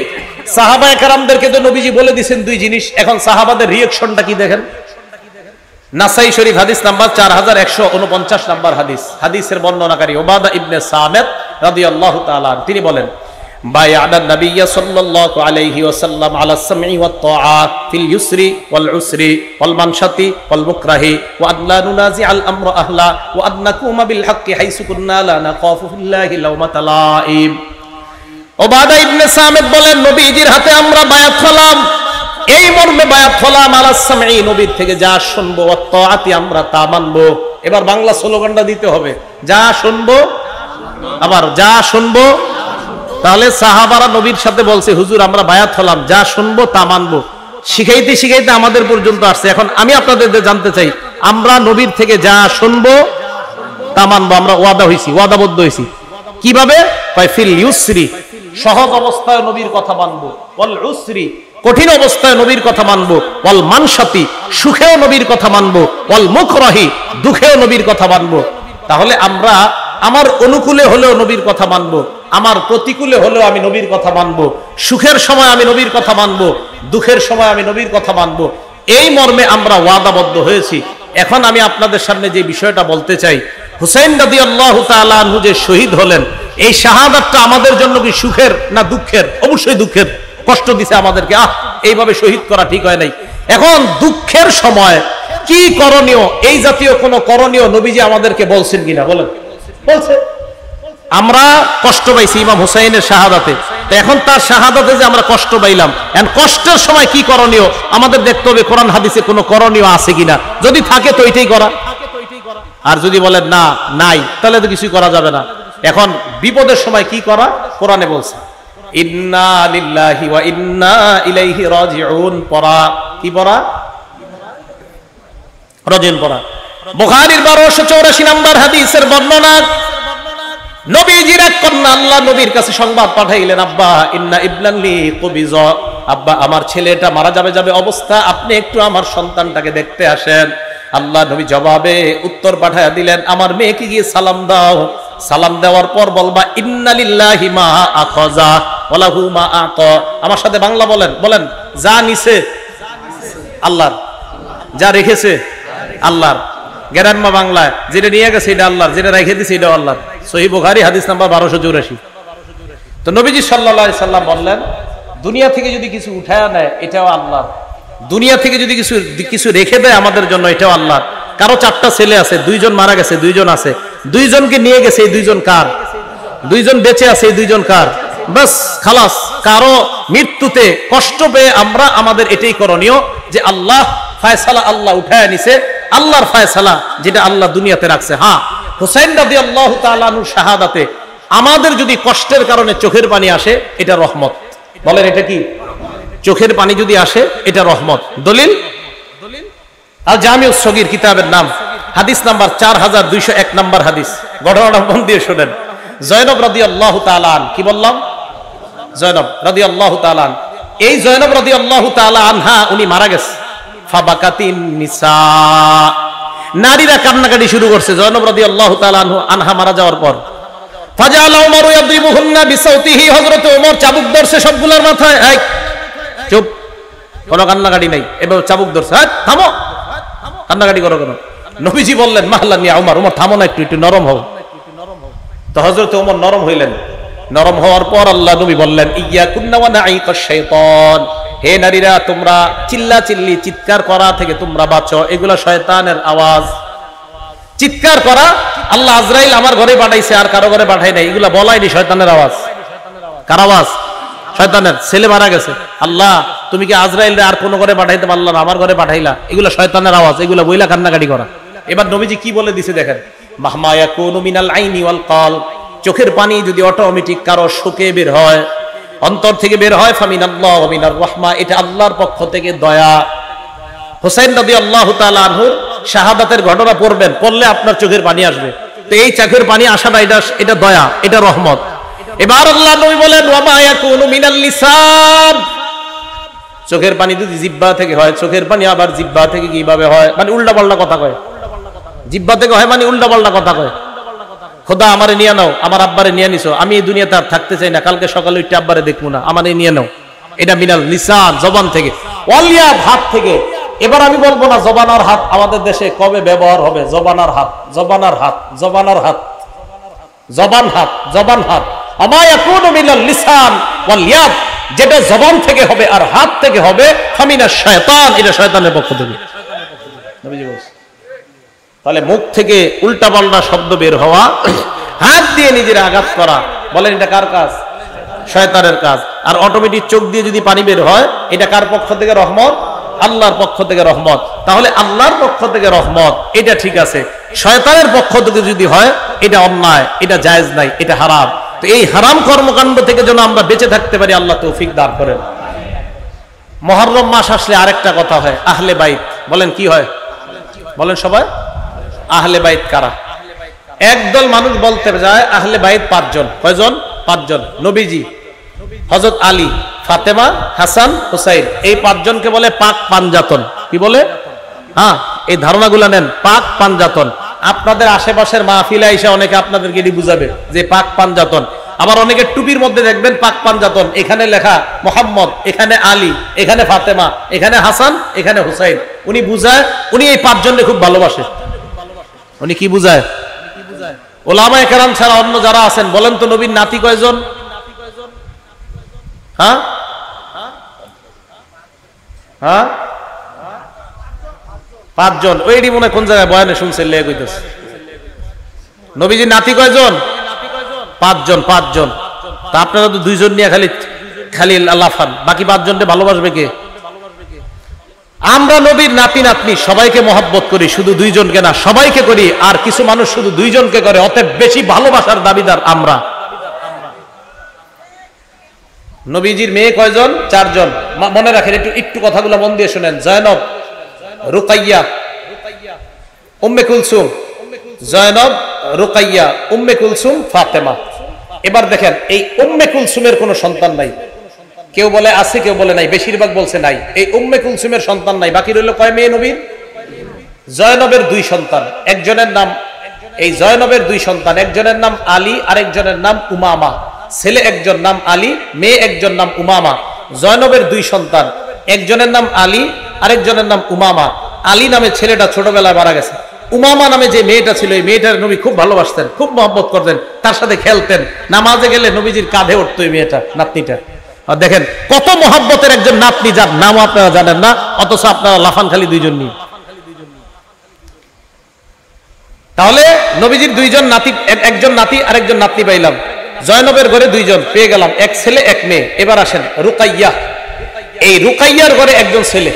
S1: সাহাবায়ে কেরামদেরকে তো নবীজি বলে দিয়েছেন দুই জিনিস, এখন সাহাবাদের রিঅ্যাকশনটা কি দেখেন। নাসাই শরীফ হাদিস নাম্বার 4149 নাম্বার হাদিস, হাদিসের বর্ণনাকারী উবাদা ইবনে সামিত রাদিয়াল্লাহু তাআলা, তিনি বলেন বায়ানা নবিয়্য সাল্লাল্লাহু আলাইহি ওয়াসাল্লাম আলা সামঈ ওয়াত তাআত ফিল ইউসরি ওয়াল উসরি ওয়াল মানশাতি ওয়াল মুকরাহি ওয়া আল্লা নুনাজিআল আমরা আহলা ওয়া আন নাকুমা বিল হাক্কি হাইসু কুন্না লা নাখাফু ফিল্লাহি লাওমাতা লাঈম। উবাদা ইবনে সামিত বলেন নবীজির হাতে আমরা বায়াত হলাম, এই মর্মে বায়াত হলাম আলা সামঈ, নবীর থেকে যা শুনবো, ওয়াত তাআতি, আমরা তা মানবো। এবার বাংলা স্লোগানটা দিতে হবে, যা শুনবো, আবার যা শুনবো। তাহলে সাহাবারা নবীর সাথে বলছে হুজুর আমরা বায়াত হলাম, যা শুনবো তা মানবো। শিখাইতে শিখাইতে আমাদের পর্যন্ত আসছে। এখন আমি আপনাদের জানতে চাই, আমরা নবীর থেকে যা শুনবো তা মানবো, আমরা ওয়াদা হইছি, ওয়াদাবদ্ধ হইছি। কিভাবে? ফিল ইউসরি, সহজ অবস্থায় নবীর কথা মানবো, ওয়াল উসরি, কঠিন অবস্থায় নবীর কথা মানবো, ওয়াল মানশাতি, সুখেও নবীর কথা মানবো, ওয়াল মুকরাহি, দুঃখেও নবীর কথা মানবো। তাহলে আমরা আমার অনুকূলে হলেও নবীর কথা মানবো, আমার প্রতিকূলে হলেও আমি নবীর কথা মানবো, সুখের সময় আমি নবীর কথা মানবো, দুঃখের সময় আমি নবীর কথা মানবো। এই মর্মে আমরা ওয়াদাবদ্ধ হয়েছি। এখন আমি আপনাদের সামনে যে বিষয়টা বলতে চাই, হুসাইন রাদিয়াল্লাহু তাআলা আনহু যে শহীদ হলেন, এই শাহাদাতটা আমাদের জন্য কি সুখের না দুঃখের? অবশ্যই দুঃখের, কষ্ট দিছে আমাদেরকে, এইভাবে শহীদ করা ঠিক হয় নাই। এখন দুঃখের সময় কি করণীয়, এই জাতীয় কোন করণীয় নবীজি আমাদেরকে বলছেন কিনা বলেন? বলছে। আমরা কষ্ট পাইছি ইমাম হুসাইনের শাহাদাতে, এখন তার শাহাদাতে যে আমরা কষ্ট পাইলাম, এখন কষ্টের সময় কি করণীয় আমাদের দেখতে হবে, কোরআন হাদিসে কোনো করণীয় আছে কিনা। যদি থাকে তো এটাই করা, আর যদি বলেন না নাই তাহলে তো কিছুই করা যাবে না। এখন বিপদের সময় কি করা, কোরআনে বলছে ইন্না লিল্লাহি ওয়া ইন্না ইলাইহি রাজিউন পড়া। কি পড়া? রাজিউন পড়া। বুখারীর 1284 নাম্বার হাদিসের বর্ণনা, নবীজির এক কন্যা আল্লাহ নবীর কাছে সংবাদ পাঠাইলেন, আব্বা ইন্না ইবনাল্লি কুবিজ, আব্বা আমার ছেলেটা মারা যাবে অবস্থা, আপনি একটু আমার সন্তানটাকে দেখতে আসেন। আল্লাহ নবী জবাবে উত্তর পাঠায়া দিলেন, আমার মেয়েকে গিয়ে সালাম দাও। সালাম দেওয়ার পর বলবা ইন্না লিল্লাহি মা আখাযা ওয়া লাহু মা আতা। আমার সাথে বাংলা বলেন, বলেন যা নিছে আল্লাহর, যা রেখেছে আল্লাহর। গ্রাম্য বাংলায় যেটা নিয়ে গেছে এটা আল্লাহর, যেটা রেখে দিছে এটা আল্লাহর। সহিহ বুখারী হাদিস নাম্বার 1284। তো নবীজি সাল্লাল্লাহু আলাইহি সাল্লাম বললেন, দুনিয়া থেকে যদি কিছু উঠায় নেয় এটাও আল্লাহর, দুনিয়া থেকে যদি কিছু রেখে দেয় আমাদের জন্য এটাও আল্লাহর। কারো 4টা ছেলে আছে, 2জন মারা গেছে, 2জন আছে, 2জনকে নিয়ে গেছে, এই 2জন কার? দুইজন বেঁচে আছে, এই দুইজন কার? বাস খালাস। কারো মৃত্যুতে কষ্ট পেয়ে আমরা আমাদের এটাই করণীয় যে আল্লাহ ফায়সালা আল্লাহ উঠায় নিছে, আল্লাহর ফায়সালা যেটা আল্লাহ দুনিয়াতে রাখছে। হ্যাঁ, হুসাইন রাদিয়াল্লাহু তাআলা আনহু শাহাদাতে আমাদের যদি কষ্টের কারণে চোখের পানি আসে, এটা রহমত। বলেন এটা কি? চোখের পানি যদি আসে, এটা রহমত। দলিল আল জামিউস সগীর কিতাবের নাম, হাদিস নাম্বার 4201 নাম্বার হাদিস। ঘটনাটা মন দিয়ে শুনেন। জয়নব রাদিয়াল্লাহু তাআলা আন, কি বললাম? জয়নব রাদিয়াল্লাহু তাআলা আন, এই জয়নব রাদিয়াল্লাহু তাআলা আনহা উনি মারা গেছে। ফাবাকাতিন নিসা, নারীরা কান্নাকাটি শুরু করছে জয়নব রাদিয়াল্লাহু তাআলা আনহা মারা যাওয়ার পর। ফাজালা উমর ইয়াদরিবুহুন্না বিসাউতিহি, হযরত ওমর চাবুক ধরছে সবগুলোর মাথায়। এই চুপ, কোনো কান্নাকাটি নাই, এবার চাবুক ধরছে। হ্যাঁ থামো, কান্নাকাটি করো কেন? নবীজি বললেন মাহলান ইয়া উমর, উমর থামো না, একটু নরম হও। তো হযরত ওমর নরম হইলেন। নরম হওয়ার পর আল্লাহ নবী বললেন ইয়াকুন্না ওয়া নাঈকাশ শাইতান, হে নারীরা তোমরা চিল্লা চিল্লি চিৎকার করা থেকে তোমরা বাঁচো, এগুলা শয়তানের আওয়াজ। চিৎকার করা আল্লাহ আজরাইল আমার ঘরে পাঠাইছে আর কারো ঘরে পাঠাই নাই, এগুলা বলাইনি, শয়তানের আওয়াজ। কার আওয়াজ? শয়তানের। ছেলে মারা গেছে, আল্লাহ তুমি কি আজরাইল আর কোন ঘরে পাঠাইতে পারলা না, আমার ঘরে পাঠাইলা, এগুলা শয়তানের আওয়াজ, এগুলা বইলা কান্নাকাটি করা। এবার নবীজি কি বলে দিছে দেখেন, মাহমা ইয়াকুনু মিনাল আইনি ওয়াল কলব, চোখের পানি যদি অটোমেটিক কারো শোকে বের হয়, অন্তর থেকে বের হয়, ফামিনাল্লাহ ওয়া মিনার রাহমা, এটা আল্লাহর পক্ষ থেকে দয়া। হুসাইন রাদিয়াল্লাহু তাআলা আনহু শাহাদাতের ঘটনা পড়বেন, পড়লে আপনার চোখের পানি আসবে। তো এই চোখের পানি আসাটা এটা দয়া, এটা রহমত। এবার আল্লাহ নবী বলেন ওয়া মা ইয়াকুনু মিনাল লিসান, চোখের পানি যদি জিহ্বা থেকে হয়, চোখের পানি আবার জিহ্বা থেকে কিভাবে হয়? মানে উল্টা পাল্টা কথা কয়। জিহ্বা থেকে হয় মানে উল্টা পাল্টা কথা কয়। খোদা আমারে নিয়ে নাও, আমার আব্বারে নিয়ে নিছো, আমি এই দুনিয়াতে আর থাকতে চাই না, কালকে সকালে উঠে আব্বারে দেখবো না, আমারে নিয়ে নাও। এটা মিনাল লিসান, জবান থেকে। ওয়ালিয়াদ, হাত থেকে। এবার আমি বলবো না জবানার হাত আমাদের দেশে কবে ব্যবহার হবে? জবানার হাত, জবানার হাত, জবানার হাত, জবান হাত, জবান হাত। আমা ইয়াকুনু মিনাল লিসান ওয়াল ইয়াদ, যেটা জবান থেকে হবে আর হাত থেকে হবে, ফামিনাশ শায়তান, এটা শয়তানের পক্ষ থেকে। নবীজি বলেন তাহলে মুখ থেকে উল্টাপাল্টা শব্দ বের হওয়া, হাত দিয়ে নিজের আঘাত করা, বলেন এটা কার কাজ? শয়তানের কাজ। আর অটোমেটিক চোখ দিয়ে যদি পানি বের হয়, এটা কার পক্ষ থেকে রহমত? আল্লাহর পক্ষ থেকে রহমত। তাহলে আল্লাহর পক্ষ থেকে রহমত, এটা ঠিক আছে। শয়তানের পক্ষ থেকে যদি হয়, এটা অন্যায়, এটা জায়েজ নাই, এটা হারাম। তো এই হারাম কর্মকাণ্ড থেকে যেন আমরা বেঁচে থাকতে পারি, আল্লাহ তৌফিক দান করেন। মুহররম মাস আসলে আরেকটা কথা হয়, আহলে বাইত। বলেন কি হয়? বলেন সবাই, আহলে বাইত কারা? একদল মানুষ বলতে যায় আহলে বাইত 5 জন। কয়জন? 5 জন। নবীজি, হযরত আলী, ফাতেমা, হাসান, হুসাইন, এই 5 জনকে বলে পাক পাঞ্জাতন। কি বলে? হ্যাঁ, এই ধারণাগুলো নেন, পাক পাঞ্জাতন। আপনাদের আশেপাশের মাহফিলে এসে অনেকে আপনাদেরকে এটি বুঝাবে যে পাক পাঞ্জাতন। আবার অনেকে টুপির মধ্যে দেখবেন পাক পাঞ্জাতন, এখানে লেখা মোহাম্মদ, এখানে আলী, এখানে ফাতেমা, এখানে হাসান, এখানে হুসাইন। উনি বুঝায় উনি এই 5 জনকে খুব ভালোবাসে। উনি কি বুঝায়? ওলামায়ে কেরাম ছাড়া অন্য যারা আছেন বলেন তো নবীর নাতি কয়জন? হ্যাঁ হ্যাঁ 5 জন। ওইটি মনে কোন জায়গায় বয়ানে শুনছেন, লেগে কইতেছে। নবীজির নাতি কয়জন? 5 জন। 5 জন। তা আপনারা তো 2 জন নিয়ে খালি লাফান, বাকি 5 জনকে ভালোবাসবে কে? আমরা নবীর নাতি নাতনি সবাইকে মহব্বত করি, শুধু 2 জনকে না, সবাইকে করি। আর কিছু মানুষ শুধু 2 জনকে করে, অতএব বেশি ভালোবাসার দাবিদার আমরা। নবীজির মেয়ে কয়জন? 4 জন। মনে রাখেন, একটু কথাগুলো মন দিয়ে শুনেন। জয়নব, রুকাইয়া, উম্মে কুলসুম। জয়নব, রুকাইয়া, উম্মে কুলসুম, ফাতেমা। এবার দেখেন, এই উম্মে কুলসুমের কোনো সন্তান নাই। কেউ বলে আছে, কেউ বলে নাই, বেশিরভাগ বলছে নাই। এই উম্মে কুলসুমের সন্তান নাই। বাকি রইল কয় মেয়ে নবীর? জয়নবের 2 সন্তান। একজনের নাম, এই জয়নবের 2 সন্তান, একজনের নাম আলী, আরেকজনের নাম উমামা। ছেলে একজন নাম আলী, মেয়ে একজন নাম উমামা। জয়নবের 2 সন্তান, একজনের নাম আলী, আরেকজনের নাম উমামা। আলী নামে ছেলেটা ছোটবেলায় মারা গেছে। উমামা নামে যে মেয়েটা ছিল, এই মেয়েটার নবী খুব ভালোবাসতেন, খুব মহব্বত করতেন, তার সাথে খেলতেন। নামাজে গেলে নবীজির কাঁধে উঠতো এই মেয়েটা, নাতনিটা। দেখেন কত মহব্বতের একজন নাতনি, যার নাম আপনারা জানেন না, অথচ আপনারা লাফান খালি 2 জন নিয়ে। তাহলে নবীজির 2 জন নাতি, একজন নাতি আরেকজন নাতনি পাইলাম। জয়নবের ঘরে দুইজন পেয়ে গেলাম, এক ছেলে এক মেয়ে। এবার আসেন রুকাইয়া, এই রুকাইয়ার ঘরে একজন ছেলে,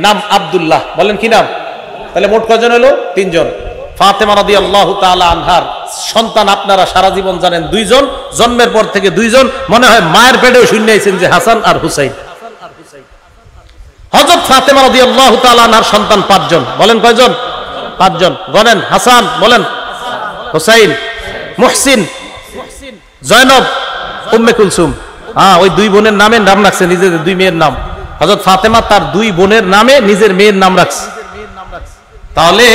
S1: নাম আব্দুল্লাহ। বলেন কি নাম? তাহলে মোট কয়জন হলো? তিনজন। ফাতেমা রাদিয়াল্লাহু তাআলা আনহার সন্তান আপনারা সারা জীবন জানেন দুইজন, জন্মের পর থেকে দুইজন, মনে হয় মায়ের পেটেও শুনিয়েছেন যে হাসান আর হুসাইন। হযরত ফাতেমা রাদিয়াল্লাহু তাআলা আনহার সন্তান পাঁচজন। বলেন কয়জন? পাঁচজন। গণেন। হাসান বলেন, হুসাইন, মুহসিন, জয়নব, উম্মে কুলসুম। হ্যাঁ, ওই দুই বোনের নামে নাম রাখছে নিজেদের দুই মেয়ের নাম। হযরত ফাতেমা তার দুই বোনের নামে নিজের মেয়ের নাম রাখছে। তাহলে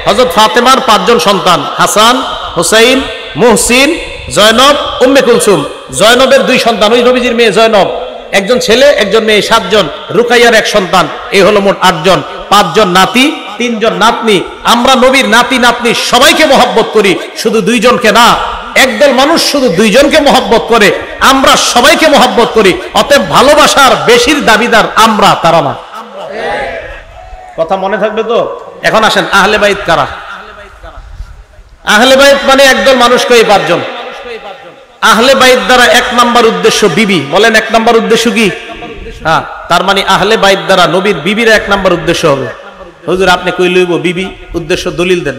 S1: হযরত ফাতেমার পাঁচজন সন্তান, হাসান, হুসাইন, মুহসিন, জয়নব, উম্মে কুলসুম। জয়নবের দুই সন্তান, ওই নবীজির মেয়ে জয়নব, একজন ছেলে একজন মেয়ে, সাতজন। রুকাইয়ার এক সন্তান, এই হলো মোট আটজন। পাঁচজন নাতি, তিনজন নাতনি। আমরা নবীর নাতি নাতনি সবাইকে মহব্বত করি, শুধু দুইজনকে না। একদল মানুষ শুধু দুইজনকে মহব্বত করে, আমরা সবাইকে মহব্বত করি। অতএব ভালোবাসার বেশির দাবিদার আমরা, তারা না। কথা মনে থাকবে তো? এখন আসেন আহলে বাইত কারা? আহলে বাইত মানে একদল মানুষকে এই পাঁচজন। আহলে বাইত দ্বারা এক নাম্বার উদ্দেশ্য বিবি। বলেন এক নাম্বার উদ্দেশ্য কি? হ্যাঁ, তার মানে আহলে বাইত দ্বারা নবীর বিবির এক নাম্বার উদ্দেশ্য হবে। হুজুর আপনি কই লইব বিবি উদ্দেশ্য? দলিল দেন।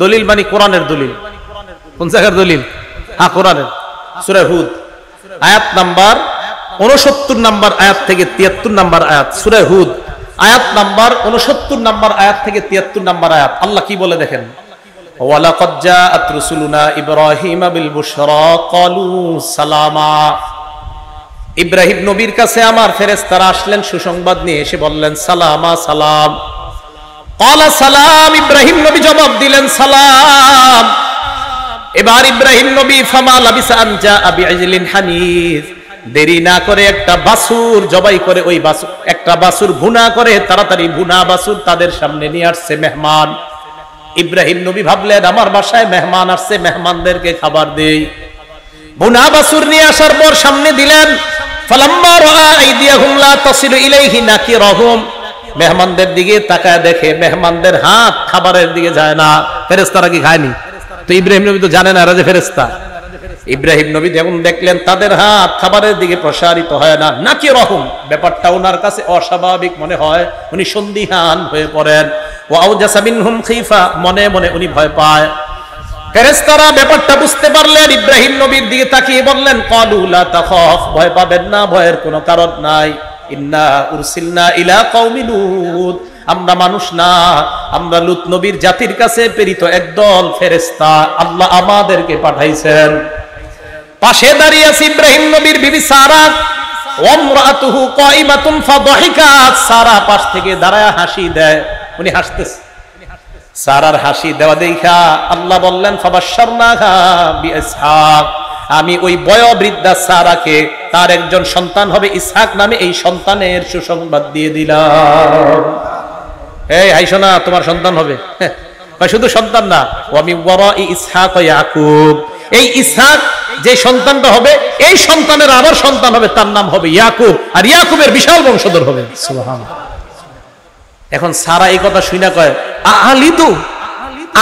S1: দলিল মানে কোরআনের দলিল। কোন জায়গার দলিল? হ্যাঁ, কোরআনের। সূরা হুদ আয়াত নাম্বার 69 নাম্বার আয়াত থেকে 73 নাম্বার আয়াত। সূরা হুদ আয়াত নাম্বার 69 নাম্বার আয়াত থেকে 73 নাম্বার আয়াত। আল্লাহ কি বলে দেখেন, ওয়ালাকাদ জাআত রুসুলুনা ইব্রাহিমা বিল বুশরা ক্বালু সালামা। ইব্রাহিম নবীর কাছে আমার ফেরেশতারা আসলেন সুসংবাদ নিয়ে, এসে বললেন সালামা, সালাম। ক্বালা সালাম, ইব্রাহিম নবী জবাব দিলেন সালাম। এবার ইব্রাহিম নবী ফামা লাবিসা আন জাআ বিইজলিন হানিজ, দেরি না করে একটা বাছুর জবাই করে, ওই বাছুর একটা বাছুর ভুনা করে, তাড়াতাড়ি ভুনা বাছুর তাদের সামনে নিয়ে আসছে মেহমান। ইব্রাহিম নবী ভাবলেন আমার বাসায় মেহমান আসছে, মেহমানদেরকে খাবার দেই। ভুনা বাছুর নিয়ে আসার পর সামনে দিলেন। ফালাম্মা রাআ আইদিয়াহুম লা তাসিলু ইলাইহি নাকিরাহুম, মেহমানদের দিকে তাকায় দেখে মেহমানদের হাত খাবারের দিকে যায় না। ফেরেশতারা কি খায়নি? তো ইব্রাহিম নবী তো জানেন এরা যে ফেরেশতা। ইব্রাহিম নবী যখন দেখলেন তাদের হাত খাবারের দিকে প্রসারিত হয় না, নাকি রকম ব্যাপারটা ওনার কাছে অস্বাভাবিক মনে হয়, উনি সন্দিহান হয়ে পড়েন। ওয়া আওজাসা মিনহুম খিফা, মনে মনে উনি ভয় পায়। ফেরেশতারা ব্যাপারটা বুঝতে পারলেন, ইব্রাহিম নবীর দিকে তাকিয়ে বললেন ক্বালু লা তাখাফ, ভয় পাবেন না, ভয়ের কোনো কারণ নাই। ইন্না উরসিলনা ইলা কওমি লূত, আমরা মানুষ না, আমরা লূত নবীর জাতির কাছে প্রেরিত একদল ফেরেশতা, আল্লাহ আমাদেরকে পাঠাইছেন। পাশে দাঁড়িয়ে আছে ইব্রাহিম নবীর বিবি সারা, ওয়ামরাতুহু কাইমাতুন ফাদাহিকাত, সারা পাশ থেকে দাঁড়ায় হাসি দেয়, উনি হাসতেছে। সারার হাসি দেওয়া দেখা আল্লাহ বললেন ফাবাশশারনাহা বিইসহাক, আমি ওই বয়োবৃদ্ধা সারাকে তার একজন সন্তান হবে ইসহাক নামে, এই সন্তানের সুসংবাদ দিয়ে দিলাম। এই হাইছো না, তোমার সন্তান হবে। শুধু সন্তান না, ওয়া মিন ওয়ারাই ইসহাক ওয়া ইয়াকুব, এই ইসহাক যে সন্তানটা হবে, এই সন্তানের আবার সন্তান হবে, তার নাম হবে ইয়াকুব, আর ইয়াকুবের বিশাল বংশধর হবে। সুবহানাল্লাহ। এখন সারা এই কথা শুনে কয় আলিদু,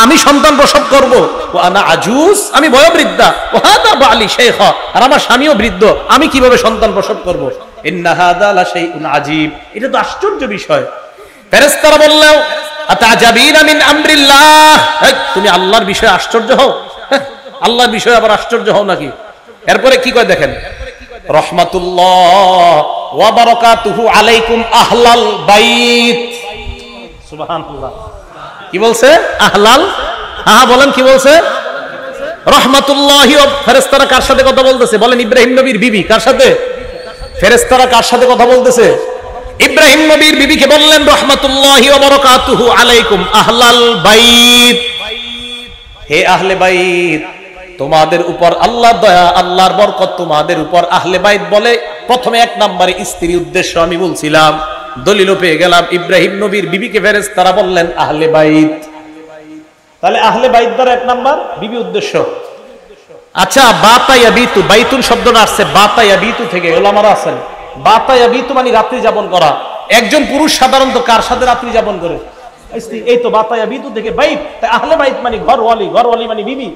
S1: আমি সন্তান প্রসব করব, ও আনা আজুজ, আমি বয়োবৃদ্ধা, ও হাদা বালি শাইখা, আর আমার স্বামীও বৃদ্ধ, আমি কিভাবে সন্তান প্রসব করব? ইন্না হাদা লা শাইউন আজীব, এটা তো আশ্চর্য বিষয়। ফেরেশতারা বললেন আতাজাবিনা মিন আমরিল্লাহ, তুমি আল্লাহর বিষয়ে আশ্চর্য হও? আল্লাহর বিষয়ে আবার আশ্চর্য হও নাকি? এরপরে কি কয় দেখেন, রহমাতুল্লাহ ওয়া বারাকাতুহু আলাইকুম আহলাল বাইত। সুবহানাল্লাহ। কি বলছে? আহলাল, হ্যাঁ বলেন কি বলছে? রহমাতুল্লাহি। ফেরেশতারা কার সাথে কথা বলতেছে? বলেন ইব্রাহিম নবীর বিবি। কার সাথে? ফেরেশতারা কার সাথে কথা বলতেছে? ইব্রাহিম নবীর বিবিকে বললেন রহমাতুল্লাহি ওয়া বারাকাতুহু আলাইকুম আহলাল বাইত, হে আহলে বাইত, তোমাদের উপর আল্লাহর দয়া, আল্লাহর বরকত তোমাদের উপর। আহলে বাইত বলে প্রথমে এক নম্বরে স্ত্রী উদ্দেশ্য আমি বলছিলাম, দলিলও পেয়ে গেলাম। ইব্রাহিম নবীর বিবিকে ফেরেশতারা বললেন আহলে বাইত, তাহলে আহলে বাইত দ্বারা এক নাম্বার বিবি উদ্দেশ্য। আচ্ছা, বাতা ইয়াবিতু, বাইতুন শব্দটা আসছে বাতা ইয়াবিতু থেকে, ওলামারা আছেন বাতা ইয়াবিতু মানে রাত্রি যাপন করা। একজন পুরুষ সাধারণত কার সাথে রাত্রি যাপন করে? এই তো বাতা ইয়াবিতু থেকে বাইত, তাই আহলে বাইত মানে ঘরওয়ালি, ঘরওয়ালি মানে বিবি।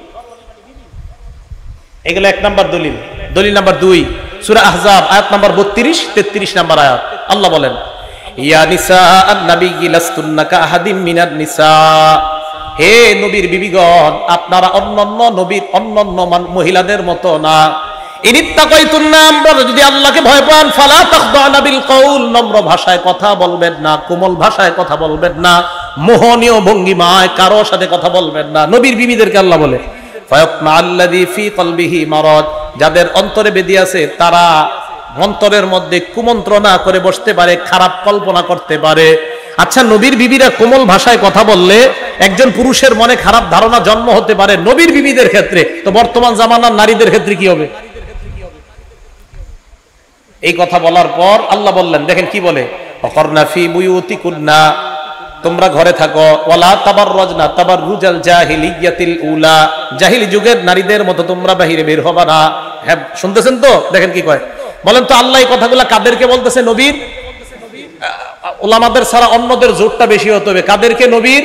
S1: এগুলো 1 নাম্বার দলিল। দলিল নাম্বার 2 সূরা আহজাব আয়াত নাম্বার 32-33 নাম্বার আয়াত। আল্লাহ বলেন, ইয়া নিসা আন-নাবিয়্যি লাস্তুন্না কাআহাদিম মিনান নিসা, হে নবীর বিবিগণ, আপনারা অন্যান্য নবীর অন্যান্য মহিলাদের মতো না। ইনিত্তাকাইতুন্না, আমরা যদি আল্লাহকে ভয় পান, ফালা তাখদানা বিল কওল, নম্র ভাষায় কথা বলবেন না, কোমল ভাষায় কথা বলবেন না, মোহনীয় ভঙ্গিমায় কারো সাথে কথা বলবেন না। নবীর বিবিদেরকে আল্লাহ বলে, ফায়াতমা আল্লাযী ফী কলবিহি মারাদ, যাদের অন্তরে বেদি আছে তারা অন্তরের মধ্যে কুমন্ত্রণা করে বসতে পারে, খারাপ কল্পনা করতে পারে। আচ্ছা, নবীর বিবিরা কোমল ভাষায় কথা বললে একজন পুরুষের মনে খারাপ ধারণা জন্ম হতে পারে, নবীর বিবিদের ক্ষেত্রে তো বর্তমান জামানার নারীদের ক্ষেত্রে কি হবে? এই কথা বলার পর আল্লাহ বললেন, দেখেন কি বলে, ওয়াকরনা ফী বুয়ুতিকুন্না, তোমরা ঘরে থাকো, ওয়ালা তাবাররাজনা তাবাররুজাল জাহিলিয়াতিল উলা, জাহিলি যুগের নারীদের মতো তোমরা বাহিরে বের হবা না। হ্যাঁ, শুনতেছেন তো? দেখেন কি কয়, বলেন তো আল্লাহ এই কথাগুলো কাদেরকে বলতেছে? নবীর। উলামাদের ছাড়া অন্যদের জোরটা বেশি হতে হবে। কাদেরকে? নবীর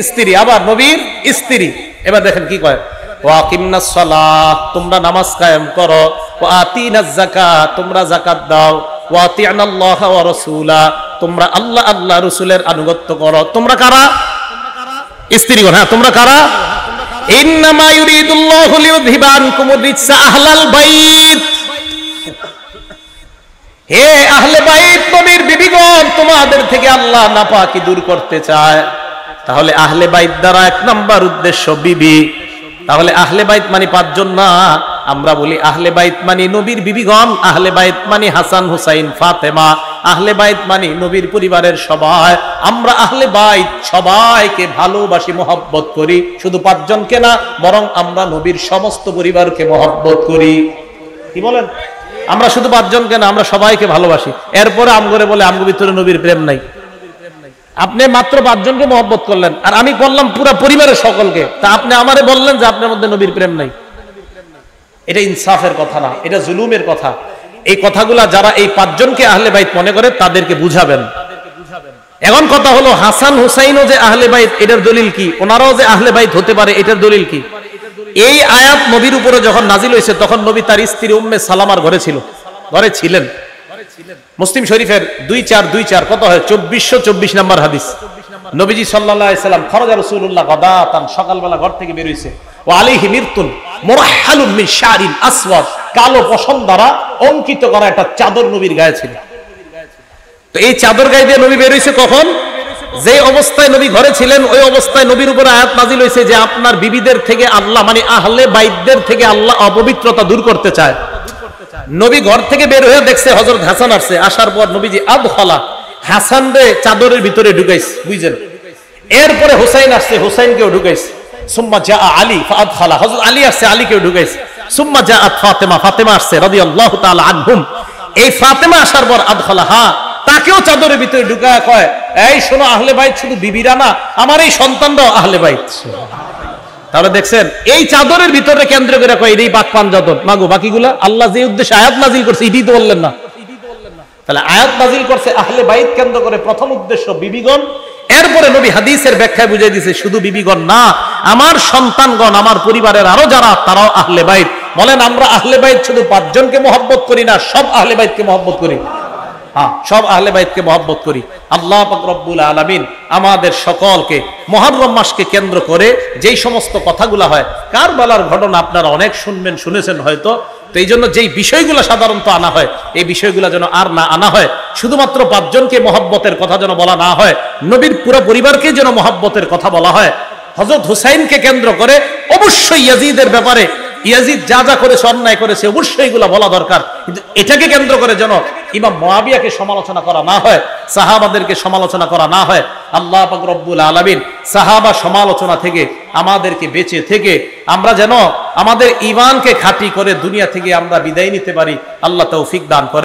S1: স্ত্রী, আবার নবীর স্ত্রী। এবার দেখেন কি কয়, ওয়াকিমনাস সালাহ, তোমরা নামাজ কায়েম করো, ওয়া আতিনাজ যাকাত, তোমরা যাকাত দাও, ওয়া আতিনাল্লাহ ওয়া রাসূলা, তোমরা আল্লাহ আল্লাহ রাসূলের আনুগত্য করো। তোমরা কারা? স্ত্রীগণ। হ্যাঁ, তোমরা কারা? ইন্নামা ইউরিদুল্লাহু লিইউযহিবা আনকুমুর রিজসা আহলাল বাইত, হে আহলে বাইত, নবীর বিবিগণ, তোমাদের থেকে আল্লাহ নাপাকি দূর করতে চায়। তাহলে আহলে বাইত দ্বারা 1 নাম্বার উদ্দেশ্য বিবি। তাহলে আহলে বাইত মানে 5 জন না, আমরা বলি আহলে বাইত মানে নবীর বিবিগণ, আহলে বাইত মানে হাসান হুসাইন ফাতেমা, আহলে বাইত মানে নবীর পরিবারের সবাই। আমরা আহলে বাইত সবাইকে ভালোবাসি, মহব্বত করি, শুধু 5 জনকে না, বরং আমরা নবীর সমস্ত পরিবারকে মহব্বত করি। কি বলেন? আমরা শুধু 5 জনকে না, আমরা সবাইকে ভালোবাসি। এরপরে আমগরে বলে আমগো ভিতরে নবীর প্রেম নাই। আপনি মাত্র 5 জনকে মহব্বত করলেন, আর আমি বললাম পুরো পরিবারের সকলকে, তা আপনি আমারে বললেন যে আপনার মধ্যে নবীর প্রেম নাই। এটা ইনসাফের কথা না, এটা জুলুমের কথা। এই কথাগুলা যারা এই 5 জনকে আহলে বাইত মনে করে তাদেরকে বুঝাবেন। এখন কথা হলো, হাসান হুসাইনও যে আহলে বাইত, এটার দলিল কি? ওনারাও যে আহলে বাইত হতে পারে, এটার দলিল কি? এই আয়াত নবীর উপরে যখন নাজিল হয়েছে তখন নবী তার স্ত্রী উম্মে সালামার ঘরে ছিলেন। মুসলিম শরীফের 2424 কত হয়? 2424 নাম্বার হাদিস। নবীজি সাল্লাল্লাহু আলাইহি সাল্লাম খরাজা রাসূলুল্লাহ গাদাতান, সকালবেলা ঘর থেকে বের হইছে, ওয়া আলাইহি মিরতুন মুরাহহালুন মিন শারিন আসওয়াদ, কালো পশম দ্বারা অঙ্কিত করা একটা চাদর নবীর গায়ে ছিল। তো এই চাদর গায়ে দিয়ে নবী বের হইছে কখন? যে অবস্থায় নবী ঘরে ছিলেন, ওই অবস্থায় নবীর উপর আয়াত নাজিল হয়েছে যে আপনার বিবিদের থেকে আল্লাহ, মানে আহলে বাইতদের থেকে আল্লাহ অপবিত্রতা দূর করতে চায়। নবী ঘর থেকে বের হয়ে দেখছে হযরত হাসান আসছে, আসার পর নবীজি আদখালা, হাসান রে চাদরের ভিতরে ঢুকাইছে, বুঝছেন? এরপরে হুসাইন আসছে, হুসাইনকেও ঢুকাইছে। সুম্মা জা আলী ফাআদখালা, হযরত আলী আসছে, আলীকেও ঢুকাইছে। সুম্মা জাআত ফাতেমা, ফাতেমা আসছে রাদিয়াল্লাহু তাআলা আনহুম। এই ফাতেমা আসার পর আদখালাহা, তাকেও চাদরের ভিতরে ঢুকায় কয়, এই শোনো, আহলে বাইত শুধু বিবিরা না, আমার এই সন্তানরাও আহলে বাইত। তাহলে দেখছেন, এই চাদরের ভিতরে কেন্দ্র করে কয় এই বাকপান চাদর, মাগো বাকিগুলা আল্লাহ যে উদ্দেশ্যে আয়াত নাজিল করছে এটাই তো বললেন না। তাহলে আয়াত নাজিল করছে আহলে বাইত কেন্দ্র করে, প্রথম উদ্দেশ্য বিবিগণ। এরপরে নবী হাদিসের ব্যাখ্যায় বুঝিয়ে দিয়েছে শুধু বিবিগণ না, আমার সন্তানগণ, আমার পরিবারের আরো যারা, তারাও আহলে বাইত। বলেন, আমরা আহলে বাইত শুধু 5 জনকে মহব্বত করি না, সব আহলে বাইতকে মহব্বত করি। হ্যাঁ, সব আহলে বাইতকে মহব্বত করি। আল্লাহ পাক রব্বুল আলামিন আমাদের সকলকে মুহররম মাসকে কেন্দ্র করে যেই সমস্ত কথাগুলো হয়, কারবালার ঘটনা আপনারা অনেক শুনেছেন হয়তো, তো এই জন্য যেই বিষয়গুলো সাধারণত আনা হয়, এই বিষয়গুলো যেন আর না আনা হয়। শুধুমাত্র 5 জনকে মহব্বতের কথা যেন বলা না হয়, নবীর পুরো পরিবারকে যেন মহব্বতের কথা বলা হয়। হযরত হুসাইনকে কেন্দ্র করে অবশ্যই ইয়াজিদের ব্যাপারে, ইয়াজিদ যা যা করেছে, অন্যায় করেছে, অবশ্যই এগুলো বলা দরকার। কিন্তু এটাকে কেন্দ্র করে যেন ইমাম মুআবিয়াকে সমালোচনা করা না হয়, সাহাবাদেরকে সমালোচনা করা না হয়। আল্লাহ পাক রব্বুল আলামিন সাহাবা সমালোচনা থেকে আমাদেরকে বেঁচে থেকে আমরা যেন আমাদের ঈমানকে খাঁটি করে দুনিয়া থেকে আমরা বিদায় নিতে পারি। আল্লাহ তৌফিক দান করেন।